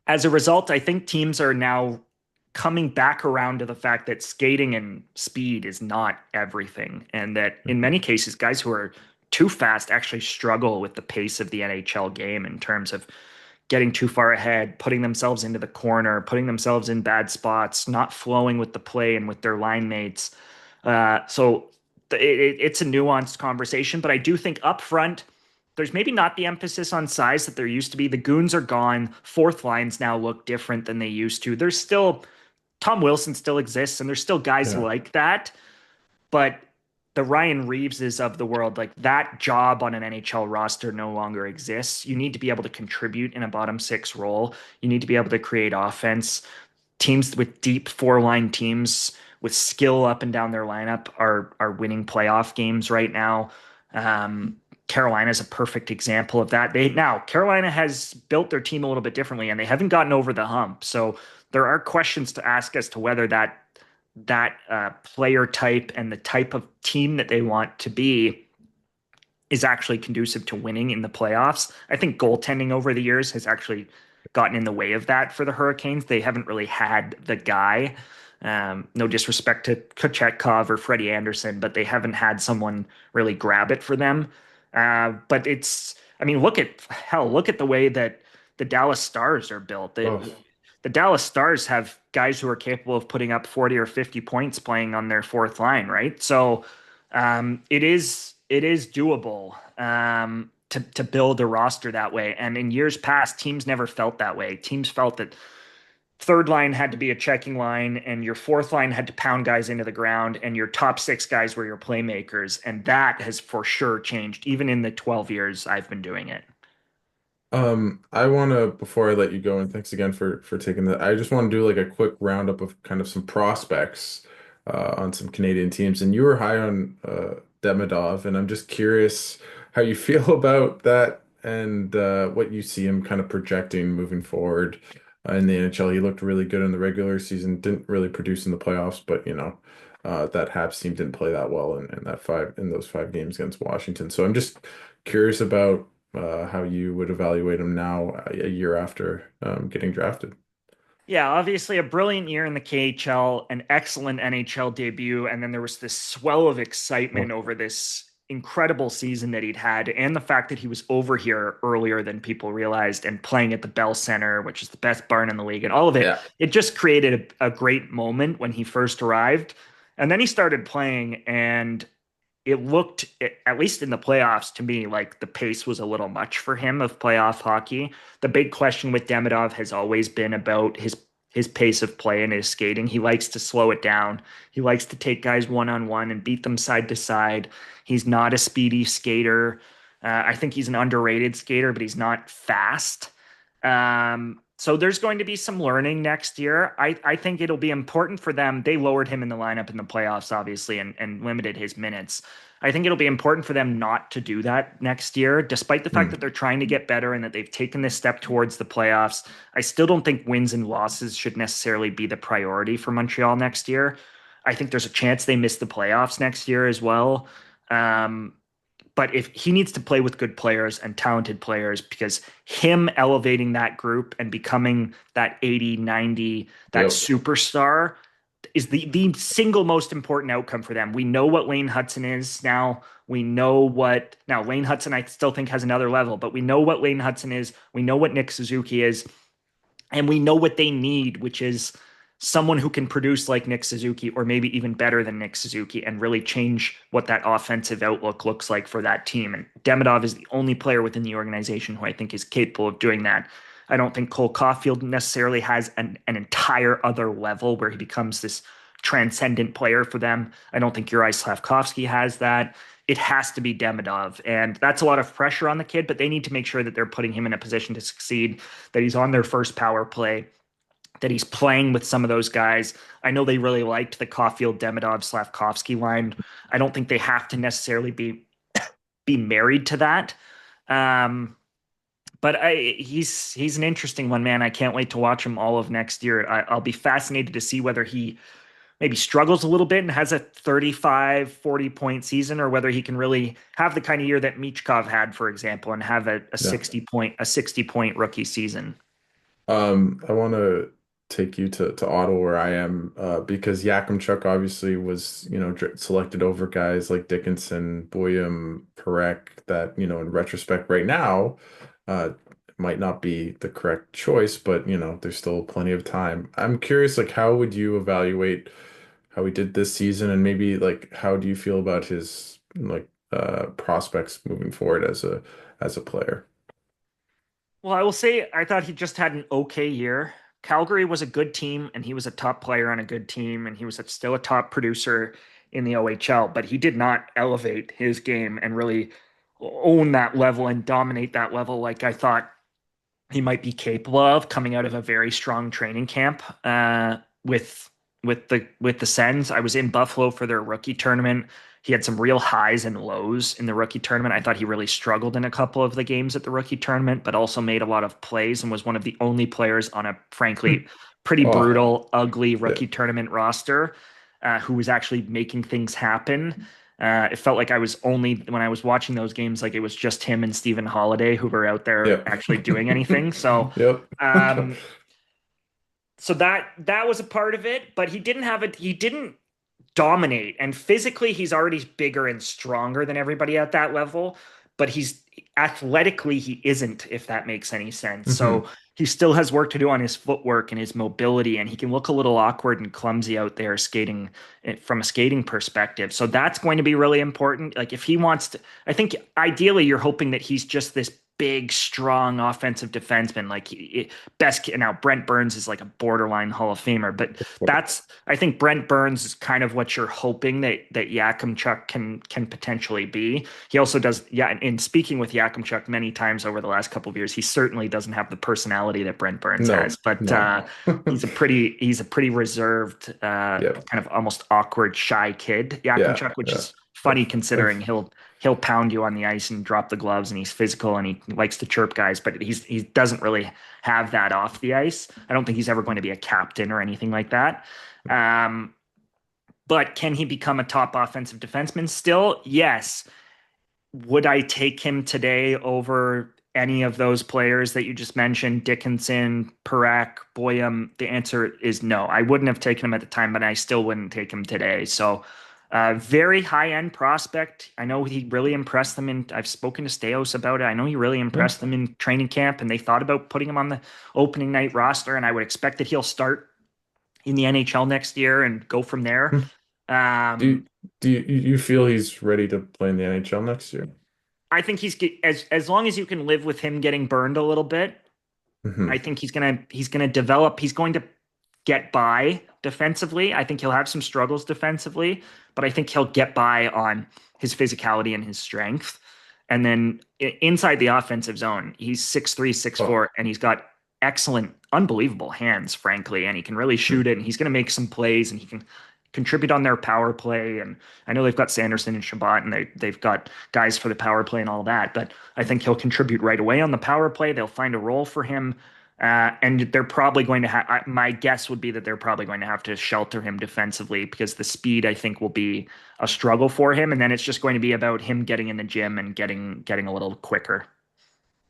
S2: as a result, I think teams are now coming back around to the fact that skating and speed is not everything. And that in
S1: Hmm.
S2: many cases, guys who are too fast actually struggle with the pace of the NHL game in terms of getting too far ahead, putting themselves into the corner, putting themselves in bad spots, not flowing with the play and with their line mates. It's a nuanced conversation, but I do think up front, there's maybe not the emphasis on size that there used to be. The goons are gone. Fourth lines now look different than they used to. There's still Tom Wilson still exists, and there's still guys
S1: Yeah.
S2: like that, but the Ryan Reeveses of the world, like that job on an NHL roster no longer exists. You need to be able to contribute in a bottom six role. You need to be able to create offense. Teams with deep four line teams with skill up and down their lineup are winning playoff games right now. Um, Carolina is a perfect example of that. Carolina has built their team a little bit differently, and they haven't gotten over the hump. So there are questions to ask as to whether that player type and the type of team that they want to be is actually conducive to winning in the playoffs. I think goaltending over the years has actually gotten in the way of that for the Hurricanes. They haven't really had the guy. No disrespect to Kochetkov or Freddie Anderson, but they haven't had someone really grab it for them. But I mean, look at the way that the Dallas Stars are built.
S1: Oh,
S2: The Dallas Stars have guys who are capable of putting up 40 or 50 points playing on their fourth line, right? So it is doable. to build a roster that way. And in years past, teams never felt that way. Teams felt that third line had to be a checking line, and your fourth line had to pound guys into the ground, and your top six guys were your playmakers. And that has for sure changed, even in the 12 years I've been doing it.
S1: I want to, before I let you go, and thanks again for taking that. I just want to do like a quick roundup of kind of some prospects on some Canadian teams. And you were high on Demidov, and I'm just curious how you feel about that and what you see him kind of projecting moving forward in the NHL. He looked really good in the regular season, didn't really produce in the playoffs, but that Habs team didn't play that well in those 5 games against Washington. So I'm just curious about how you would evaluate him now, a year after getting drafted.
S2: Yeah, obviously a brilliant year in the KHL, an excellent NHL debut, and then there was this swell of excitement over this incredible season that he'd had, and the fact that he was over here earlier than people realized and playing at the Bell Center, which is the best barn in the league, and all of it.
S1: Yeah.
S2: It just created a great moment when he first arrived. And then he started playing, and it looked, at least in the playoffs, to me like the pace was a little much for him of playoff hockey. The big question with Demidov has always been about his pace of play and his skating. He likes to slow it down. He likes to take guys one on one and beat them side to side. He's not a speedy skater. I think he's an underrated skater, but he's not fast. So there's going to be some learning next year. I think it'll be important for them. They lowered him in the lineup in the playoffs, obviously, and limited his minutes. I think it'll be important for them not to do that next year, despite the fact that
S1: Hmm.
S2: they're trying to get better and that they've taken this step towards the playoffs. I still don't think wins and losses should necessarily be the priority for Montreal next year. I think there's a chance they miss the playoffs next year as well. Um, but if he needs to play with good players and talented players, because him elevating that group and becoming that 80, 90, that
S1: Yep.
S2: superstar is the single most important outcome for them. We know what Lane Hudson is now. We know what now Lane Hudson I still think has another level, but we know what Lane Hudson is. We know what Nick Suzuki is, and we know what they need, which is someone who can produce like Nick Suzuki or maybe even better than Nick Suzuki and really change what that offensive outlook looks like for that team. And Demidov is the only player within the organization who I think is capable of doing that. I don't think Cole Caulfield necessarily has an entire other level where he becomes this transcendent player for them. I don't think Uri Slavkovsky has that. It has to be Demidov. And that's a lot of pressure on the kid, but they need to make sure that they're putting him in a position to succeed, that he's on their first power play, that he's playing with some of those guys. I know they really liked the Caulfield, Demidov, Slavkovsky line. I don't think they have to necessarily be married to that. Um, but he's an interesting one, man. I can't wait to watch him all of next year. I'll be fascinated to see whether he maybe struggles a little bit and has a 35, 40 point season, or whether he can really have the kind of year that Michkov had, for example, and have a
S1: Yeah.
S2: 60 point rookie season.
S1: I want to take you to Ottawa where I am because Yakimchuk obviously was, selected over guys like Dickinson, Boyum, Parekh that, in retrospect right now, uh, might not be the correct choice, but, there's still plenty of time. I'm curious, like, how would you evaluate how he did this season and maybe like how do you feel about his like prospects moving forward as a player?
S2: Well, I will say I thought he just had an okay year. Calgary was a good team, and he was a top player on a good team, and he was still a top producer in the OHL, but he did not elevate his game and really own that level and dominate that level like I thought he might be capable of coming out of a very strong training camp with with the Sens. I was in Buffalo for their rookie tournament. He had some real highs and lows in the rookie tournament. I thought he really struggled in a couple of the games at the rookie tournament, but also made a lot of plays and was one of the only players on a frankly pretty
S1: Oh,
S2: brutal, ugly
S1: yeah.
S2: rookie tournament roster who was actually making things happen. It felt like I was only when I was watching those games, like it was just him and Stephen Holiday who were out there
S1: Yeah.
S2: actually doing anything. So,
S1: Yep.
S2: um, so that was a part of it, but he didn't dominate. And physically, he's already bigger and stronger than everybody at that level. but he's athletically he isn't, if that makes any sense.
S1: Hmm.
S2: So he still has work to do on his footwork and his mobility, and he can look a little awkward and clumsy out there skating from a skating perspective. So that's going to be really important. Like if he wants to, I think ideally you're hoping that he's just this big, strong offensive defenseman. Like best now, Brent Burns is like a borderline Hall of Famer, but that's I think Brent Burns is kind of what you're hoping that Yakemchuk can potentially be. He also does, yeah. In speaking with Yakemchuk many times over the last couple of years, he certainly doesn't have the personality that Brent Burns
S1: No,
S2: has, but
S1: no.
S2: he's a pretty reserved,
S1: Yeah,
S2: kind of almost awkward, shy kid,
S1: yeah,
S2: Yakemchuk, which
S1: yeah.
S2: is funny
S1: I've
S2: considering he'll pound you on the ice and drop the gloves, and he's physical and he likes to chirp guys, but he doesn't really have that off the ice. I don't think he's ever going to be a captain or anything like that. Um, but can he become a top offensive defenseman still? Yes. Would I take him today over any of those players that you just mentioned, Dickinson, Parekh, Boyum? The answer is no. I wouldn't have taken him at the time, but I still wouldn't take him today. So, very high end prospect. I know he really impressed them in. I've spoken to Steos about it. I know he really
S1: yeah.
S2: impressed them in training camp, and they thought about putting him on the opening night roster. And I would expect that he'll start in the NHL next year and go from there.
S1: Do
S2: Um,
S1: you, do you feel he's ready to play in the NHL next year?
S2: I think as long as you can live with him getting burned a little bit. I
S1: Hmm.
S2: think he's gonna develop. He's going to get by defensively. I think he'll have some struggles defensively, but I think he'll get by on his physicality and his strength. And then inside the offensive zone, he's 6'3", six
S1: Oh,
S2: four, and he's got excellent, unbelievable hands, frankly, and he can really
S1: hmm.
S2: shoot it, and he's going to make some plays, and he can contribute on their power play. And I know they've got Sanderson and Shabbat, and they've got guys for the power play and all that, but I think he'll contribute right away on the power play. They'll find a role for him. And they're probably going to have, my guess would be that they're probably going to have to shelter him defensively because the speed, I think, will be a struggle for him. And then it's just going to be about him getting in the gym and getting a little quicker.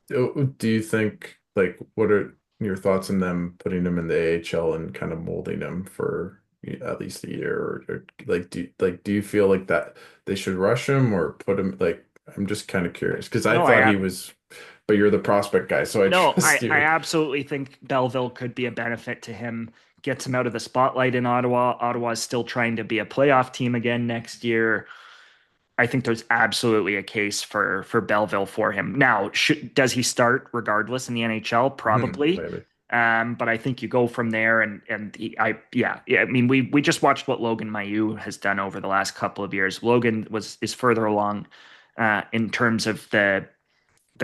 S1: Do you think like what are your thoughts on them putting him in the AHL and kind of molding him for at least a year or like do you feel like that they should rush him or put him like I'm just kind of curious because I
S2: No,
S1: thought he was but you're the prospect guy so I
S2: no,
S1: trust
S2: I
S1: you.
S2: absolutely think Belleville could be a benefit to him. Gets him out of the spotlight in Ottawa. Ottawa's still trying to be a playoff team again next year. I think there's absolutely a case for Belleville for him. Now, does he start regardless in the NHL? Probably.
S1: Maybe.
S2: But I think you go from there, yeah. I mean, we just watched what Logan Mailloux has done over the last couple of years. Logan is further along in terms of the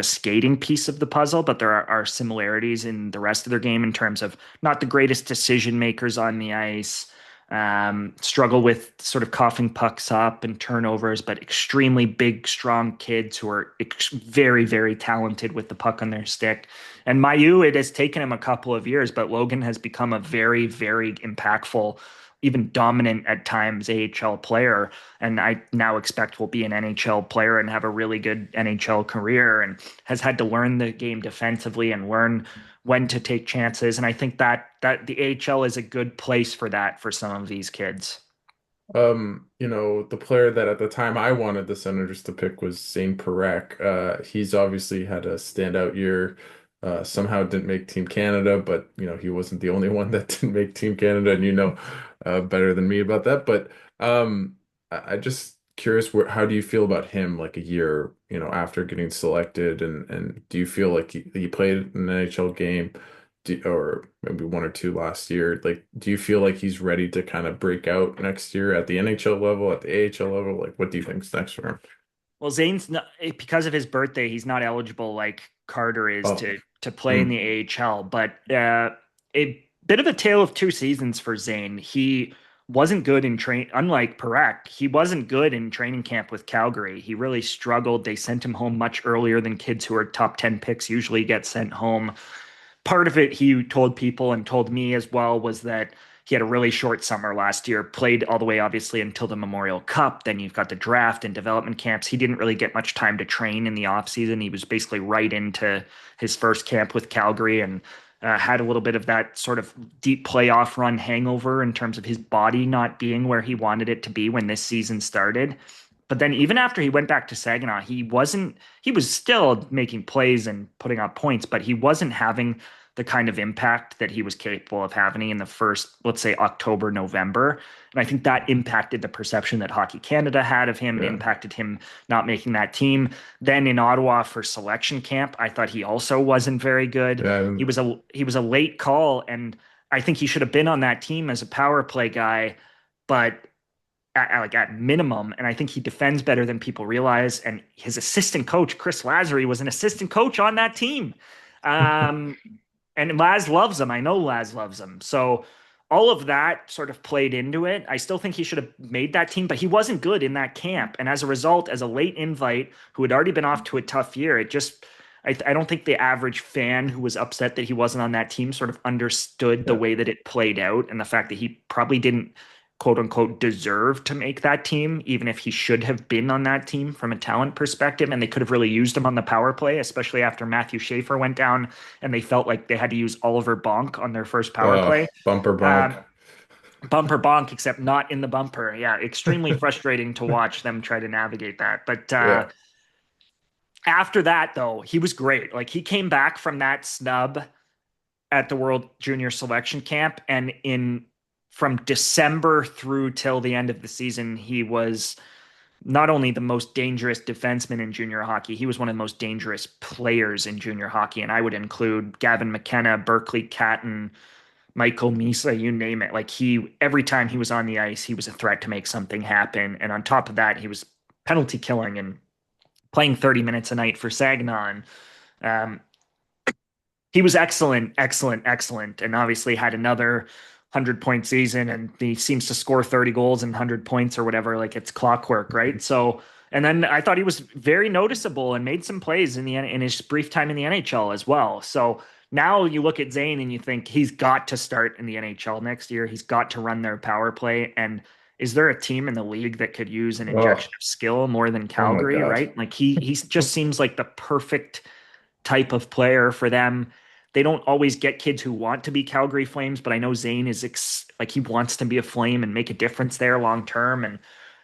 S2: skating piece of the puzzle, but there are similarities in the rest of their game in terms of not the greatest decision makers on the ice, struggle with sort of coughing pucks up and turnovers, but extremely big, strong kids who are very, very talented with the puck on their stick. And Mayu, it has taken him a couple of years, but Logan has become a very, very impactful, even dominant at times AHL player. And I now expect will be an NHL player and have a really good NHL career and has had to learn the game defensively and learn when to take chances. And I think that the AHL is a good place for that for some of these kids.
S1: The player that at the time I wanted the Senators to pick was Zane Parekh. He's obviously had a standout year. Somehow didn't make Team Canada, but he wasn't the only one that didn't make Team Canada, and better than me about that. But I just curious, how do you feel about him like a year, after getting selected, and do you feel like he played an NHL game? Or maybe one or two last year. Like, do you feel like he's ready to kind of break out next year at the NHL level, at the AHL level? Like, what do you think's next for him?
S2: Well, Zane's not, because of his birthday, he's not eligible like Carter is
S1: Oh,
S2: to play in
S1: mm,
S2: the AHL. But a bit of a tale of two seasons for Zane. He wasn't good in unlike Parak, he wasn't good in training camp with Calgary. He really struggled. They sent him home much earlier than kids who are top 10 picks usually get sent home. Part of it, he told people and told me as well, was that he had a really short summer last year, played all the way obviously until the Memorial Cup. Then you've got the draft and development camps. He didn't really get much time to train in the offseason. He was basically right into his first camp with Calgary and had a little bit of that sort of deep playoff run hangover in terms of his body not being where he wanted it to be when this season started. But then even after he went back to Saginaw, he was still making plays and putting up points, but he wasn't having the kind of impact that he was capable of having in the first, let's say, October, November. And I think that impacted the perception that Hockey Canada had of him. It
S1: Yeah.
S2: impacted him not making that team. Then in Ottawa for selection camp, I thought he also wasn't very good.
S1: Yeah.
S2: He was a late call, and I think he should have been on that team as a power play guy, but like at minimum, and I think he defends better than people realize. And his assistant coach, Chris Lazary, was an assistant coach on that team. Um, and Laz loves him. I know Laz loves him. So all of that sort of played into it. I still think he should have made that team, but he wasn't good in that camp. And as a result, as a late invite who had already been off to a tough year, it just I don't think the average fan who was upset that he wasn't on that team sort of understood the
S1: Yeah.
S2: way that it played out and the fact that he probably didn't quote unquote deserve to make that team, even if he should have been on that team from a talent perspective. And they could have really used him on the power play, especially after Matthew Schaefer went down and they felt like they had to use Oliver Bonk on their first power play.
S1: Bumper bonk.
S2: Um, Bumper bonk, except not in the bumper. Yeah, extremely frustrating to watch them try to navigate that. But
S1: Yeah.
S2: after that, though, he was great. Like he came back from that snub at the World Junior Selection Camp, and in from December through till the end of the season, he was not only the most dangerous defenseman in junior hockey, he was one of the most dangerous players in junior hockey. And I would include Gavin McKenna, Berkeley Catton, Michael Misa, you name it. Like every time he was on the ice, he was a threat to make something happen. And on top of that, he was penalty killing and playing 30 minutes a night for Saginaw. And um, he was excellent, excellent, excellent, and obviously had another 100-point season. And he seems to score 30 goals and 100 points or whatever, like it's clockwork, right? So, and then I thought he was very noticeable and made some plays in his brief time in the NHL as well. So now you look at Zane and you think he's got to start in the NHL next year. He's got to run their power play. And is there a team in the league that could use an injection
S1: Oh,
S2: of skill more than
S1: oh my
S2: Calgary,
S1: God.
S2: right? Like he just seems like the perfect type of player for them. They don't always get kids who want to be Calgary Flames, but I know Zane is like he wants to be a Flame and make a difference there long term. And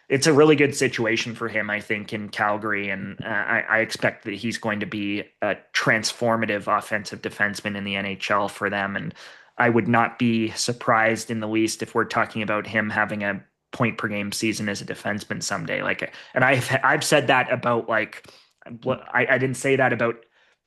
S2: it's a really good situation for him, I think, in Calgary. And I expect that he's going to be a transformative offensive defenseman in the NHL for them. And I would not be surprised in the least if we're talking about him having a point per game season as a defenseman someday. Like, and I've said that about like I didn't say that about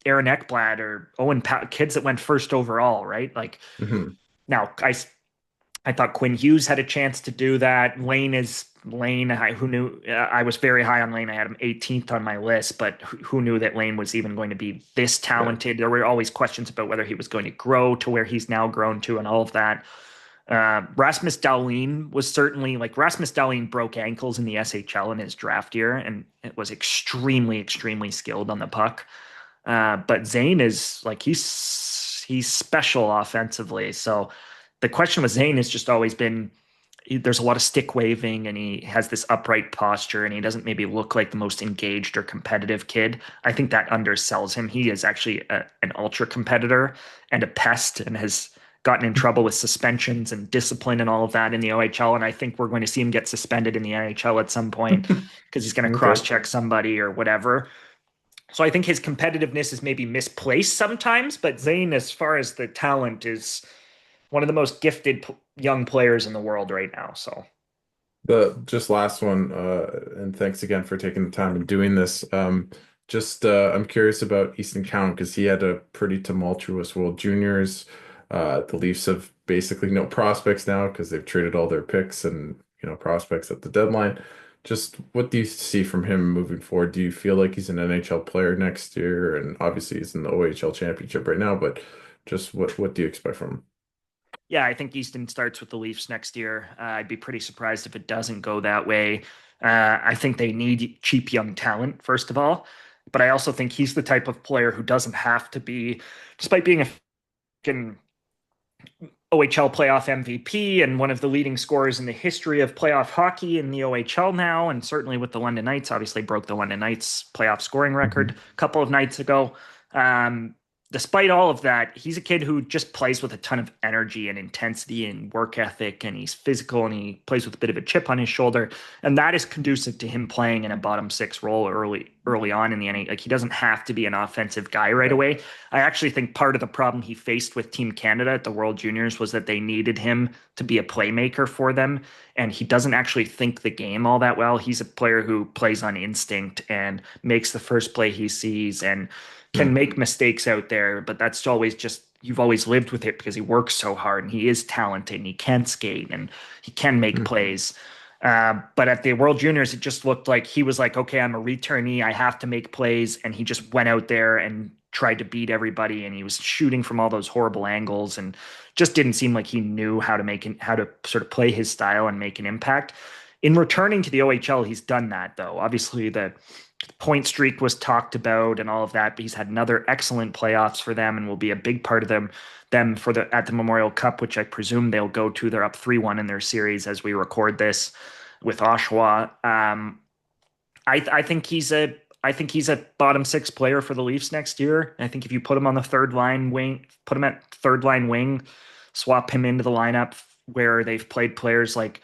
S2: Aaron Ekblad or kids that went first overall, right? Like
S1: Mhm.
S2: now, I thought Quinn Hughes had a chance to do that. Lane is Lane. Who knew? I was very high on Lane. I had him 18th on my list, but who knew that Lane was even going to be this
S1: Yeah.
S2: talented? There were always questions about whether he was going to grow to where he's now grown to, and all of that. Rasmus Dahlin was certainly like Rasmus Dahlin broke ankles in the SHL in his draft year, and it was extremely, extremely skilled on the puck. But Zane is like he's special offensively. So the question with Zane has just always been there's a lot of stick waving and he has this upright posture and he doesn't maybe look like the most engaged or competitive kid. I think that undersells him. He is actually an ultra competitor and a pest and has gotten in trouble with suspensions and discipline and all of that in the OHL. And I think we're going to see him get suspended in the NHL at some point because he's going to cross
S1: Okay.
S2: check somebody or whatever. So I think his competitiveness is maybe misplaced sometimes, but Zane, as far as the talent, is one of the most gifted young players in the world right now. So
S1: The just last one, and thanks again for taking the time and doing this. Just I'm curious about Easton Cowan because he had a pretty tumultuous World Juniors. The Leafs have basically no prospects now because they've traded all their picks and prospects at the deadline. Just what do you see from him moving forward? Do you feel like he's an NHL player next year? And obviously he's in the OHL championship right now, but just what do you expect from him?
S2: yeah, I think Easton starts with the Leafs next year. I'd be pretty surprised if it doesn't go that way. I think they need cheap young talent, first of all. But I also think he's the type of player who doesn't have to be, despite being a fucking OHL playoff MVP and one of the leading scorers in the history of playoff hockey in the OHL now, and certainly with the London Knights, obviously broke the London Knights playoff scoring record
S1: Mhm.
S2: a couple of nights ago. Um, despite all of that, he's a kid who just plays with a ton of energy and intensity and work ethic, and he's physical and he plays with a bit of a chip on his shoulder, and that is conducive to him playing in a bottom six role early on in the NHL. Like he doesn't have to be an offensive guy right
S1: Yeah.
S2: away. I actually think part of the problem he faced with Team Canada at the World Juniors was that they needed him to be a playmaker for them, and he doesn't actually think the game all that well. He's a player who plays on instinct and makes the first play he sees and can
S1: Hmm.
S2: make mistakes out there, but that's always just you've always lived with it because he works so hard and he is talented and he can skate and he can make
S1: Hmm.
S2: plays. But at the World Juniors, it just looked like he was like, okay, I'm a returnee. I have to make plays. And he just went out there and tried to beat everybody. And he was shooting from all those horrible angles and just didn't seem like he knew how to sort of play his style and make an impact. In returning to the OHL, he's done that though. Obviously, the point streak was talked about and all of that, but he's had another excellent playoffs for them and will be a big part of them for the at the Memorial Cup, which I presume they'll go to. They're up 3-1 in their series as we record this with Oshawa. I think he's a bottom six player for the Leafs next year. I think if you put him on the third line wing, put him at third line wing, swap him into the lineup where they've played players like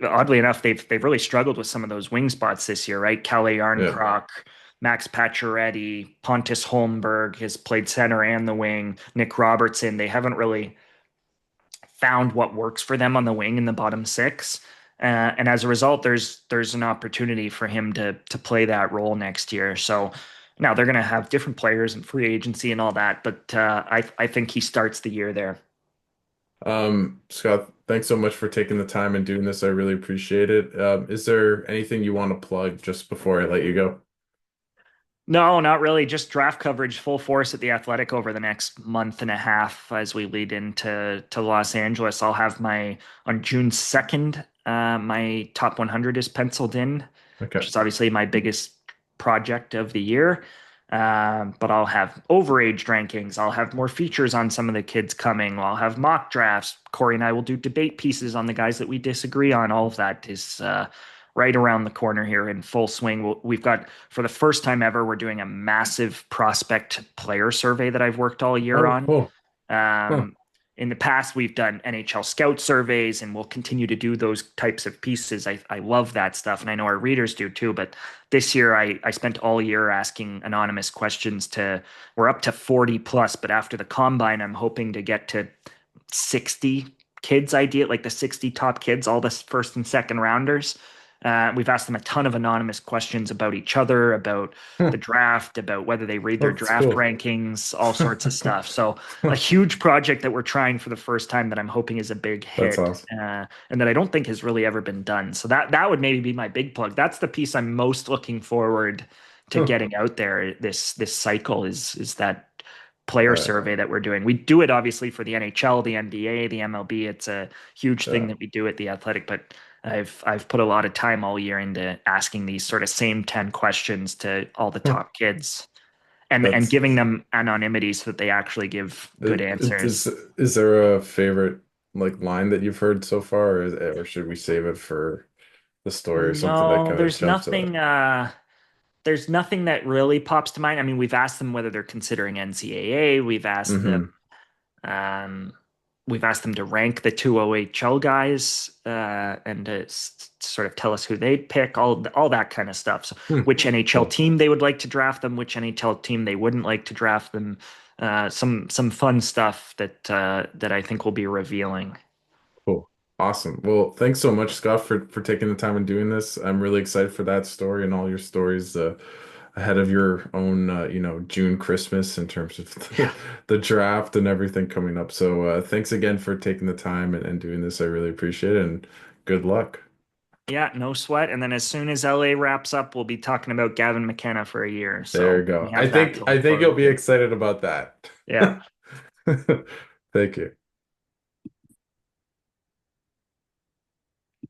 S2: oddly enough, they've really struggled with some of those wing spots this year, right? Kalle
S1: Yeah.
S2: Yarncroc, Max Pacioretty, Pontus Holmberg has played center and the wing. Nick Robertson, they haven't really found what works for them on the wing in the bottom six. And as a result, there's an opportunity for him to play that role next year. So now they're going to have different players and free agency and all that, but I think he starts the year there.
S1: Scott, thanks so much for taking the time and doing this. I really appreciate it. Is there anything you want to plug just before I let you go?
S2: No, not really. Just draft coverage full force at the Athletic over the next month and a half as we lead into to Los Angeles. I'll have my on June 2nd, my top 100 is penciled in,
S1: Okay.
S2: which is obviously my biggest project of the year. But I'll have overaged rankings. I'll have more features on some of the kids coming. I'll have mock drafts. Corey and I will do debate pieces on the guys that we disagree on. All of that is right around the corner here in full swing. We've got, for the first time ever, we're doing a massive prospect player survey that I've worked all year
S1: Oh,
S2: on.
S1: cool. Huh.
S2: Um, in the past, we've done NHL scout surveys and we'll continue to do those types of pieces. I love that stuff. And I know our readers do too. But this year, I spent all year asking anonymous questions we're up to 40 plus. But after the combine, I'm hoping to get to 60 kids, like the 60 top kids, all the first and second rounders. We've asked them a ton of anonymous questions about each other, about the
S1: Huh.
S2: draft, about whether they read their
S1: That's
S2: draft
S1: cool.
S2: rankings, all sorts of stuff. So a huge project that we're trying for the first time that I'm hoping is a big
S1: That's
S2: hit,
S1: awesome.
S2: and that I don't think has really ever been done. So that would maybe be my big plug. That's the piece I'm most looking forward to
S1: Huh.
S2: getting out there. This cycle is that player
S1: Uh,
S2: survey that we're doing. We do it obviously for the NHL, the NBA, the MLB. It's a huge thing
S1: uh,
S2: that we do at the Athletic, but I've put a lot of time all year into asking these sort of same 10 questions to all the
S1: huh.
S2: top kids and
S1: That's
S2: giving them anonymity so that they actually give good
S1: is
S2: answers.
S1: is there a favorite like line that you've heard so far, or should we save it for the story or something that
S2: No,
S1: kind of jumps out?
S2: there's nothing that really pops to mind. I mean, we've asked them whether they're considering NCAA.
S1: Mm-hmm.
S2: Um, we've asked them to rank the two OHL guys and to sort of tell us who they'd pick, all that kind of stuff. So,
S1: Hmm.
S2: which NHL
S1: Cool.
S2: team they would like to draft them, which NHL team they wouldn't like to draft them. Some fun stuff that I think will be revealing.
S1: Cool. Awesome. Well, thanks so much, Scott, for taking the time and doing this. I'm really excited for that story and all your stories ahead of your own, June Christmas in terms of
S2: Yeah,
S1: the draft and everything coming up. So, thanks again for taking the time and doing this. I really appreciate it, and good luck.
S2: yeah, no sweat. And then as soon as LA wraps up, we'll be talking about Gavin McKenna for a year.
S1: There
S2: So
S1: you
S2: we
S1: go. I
S2: have that
S1: think
S2: to
S1: I
S2: look
S1: think you'll
S2: forward
S1: be
S2: to.
S1: excited about that.
S2: Yeah.
S1: Thank you.